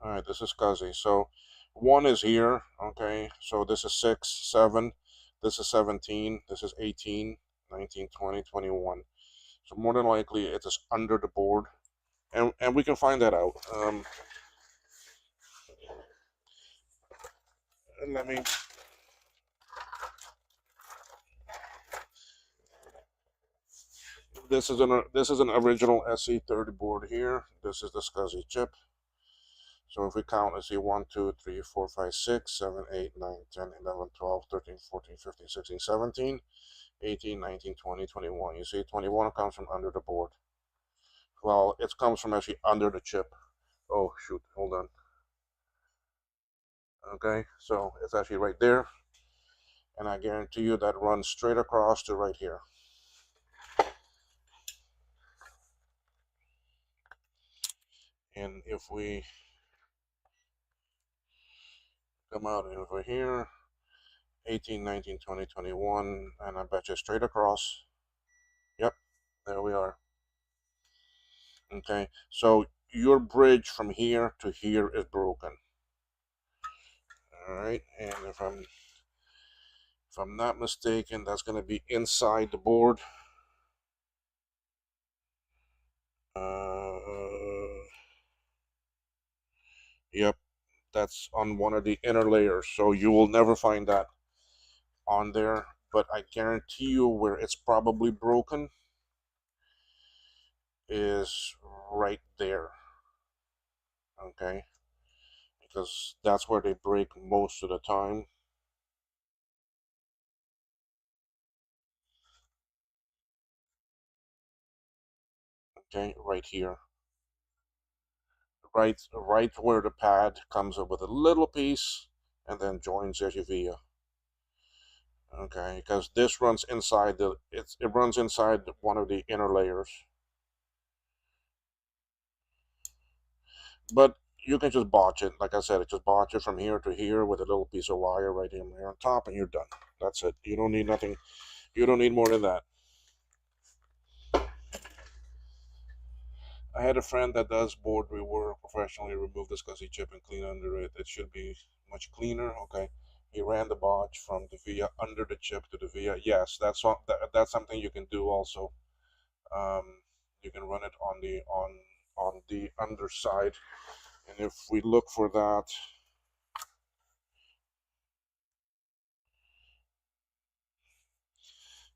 All right, this is SCSI. So one is here. Okay, so this is 6, 7. This is 17. This is 18, 19, 20, 21. So more than likely it is under the board, and we can find that out. Let me. this is an original SE30 board here. This is the SCSI chip. So if we count, let's see, 1, 2, 3, 4, 5, 6, 7, 8, 9, 10, 11, 12, 13, 14, 15, 16, 17, 18, 19, 20, 21. You see, 21 comes from under the board. Well, it comes from actually under the chip. Oh, shoot, hold on. Okay, so it's actually right there. And I guarantee you that runs straight across to right here. And if we come out over here, 18, 19, 20, 21, and I bet you straight across. Yep, there we are. Okay, so your bridge from here to here is broken. All right, and if I'm not mistaken, that's going to be inside the board. Yep, that's on one of the inner layers, so you will never find that on there, but I guarantee you where it's probably broken is right there. Okay, because that's where they break most of the time. Okay, right here, right where the pad comes up with a little piece and then joins the via. Okay, because this runs inside it runs inside one of the inner layers. But you can just botch it. Like I said, just botch it from here to here with a little piece of wire right in there on top, and you're done. That's it. You don't need nothing. You don't need more than that. I had a friend that does board rework professionally, remove the SCSI chip and clean under it. It should be much cleaner. Okay. He ran the botch from the via under the chip to the via. Yes, that's something you can do also. You can run it on the underside, and if we look for that,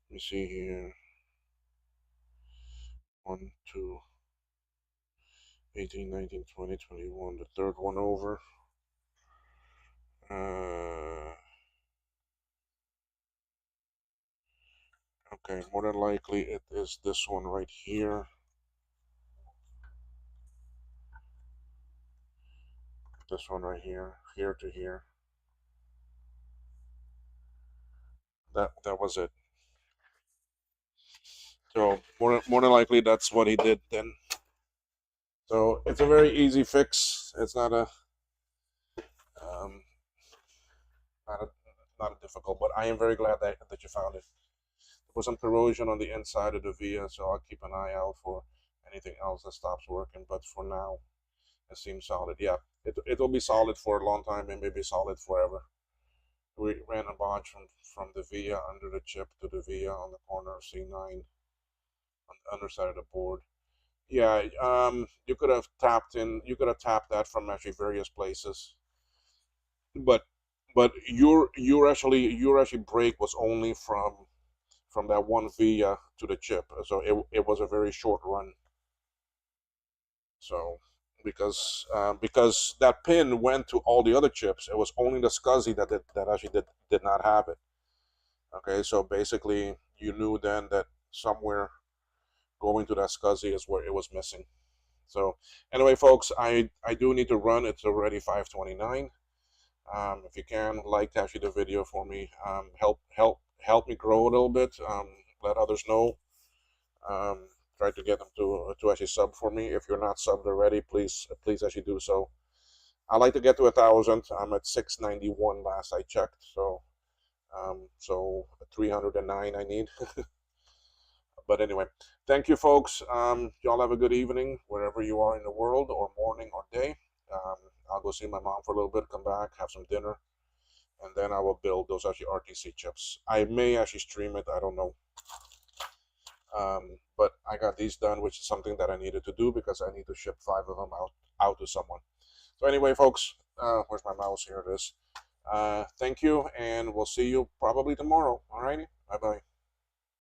let me see here. 1, 2, 18, 19, 20, 21, the third one over. Okay, more than likely it is this one right here. This one right here, here to here. That was it. So more than likely that's what he did then. So it's a very easy fix. It's not a not a difficult, but I am very glad that you found it. There was some corrosion on the inside of the via, so I'll keep an eye out for anything else that stops working. But for now, it seems solid. Yeah, it will be solid for a long time and maybe solid forever. We ran a botch from the via under the chip to the via on the corner of C9 on the underside of the board. Yeah, you could have tapped that from actually various places, but your actually break was only from that one via to the chip, so it was a very short run. So because that pin went to all the other chips, it was only the SCSI that actually did not have it. Okay, so basically you knew then that somewhere going to that SCSI is where it was missing. So anyway, folks, I do need to run. It's already 5:29. If you can, like actually the video for me. Help me grow a little bit. Let others know. Try to get them to actually sub for me. If you're not subbed already, please actually do so. I like to get to 1,000. I'm at 691 last I checked. So 309 I need. But anyway, thank you, folks. Y'all have a good evening wherever you are in the world, or morning or day. I'll go see my mom for a little bit, come back, have some dinner, and then I will build those actually RTC chips. I may actually stream it. I don't know. But I got these done, which is something that I needed to do because I need to ship 5 of them out to someone. So anyway, folks, where's my mouse? Here it is. Thank you, and we'll see you probably tomorrow. Alrighty, bye-bye.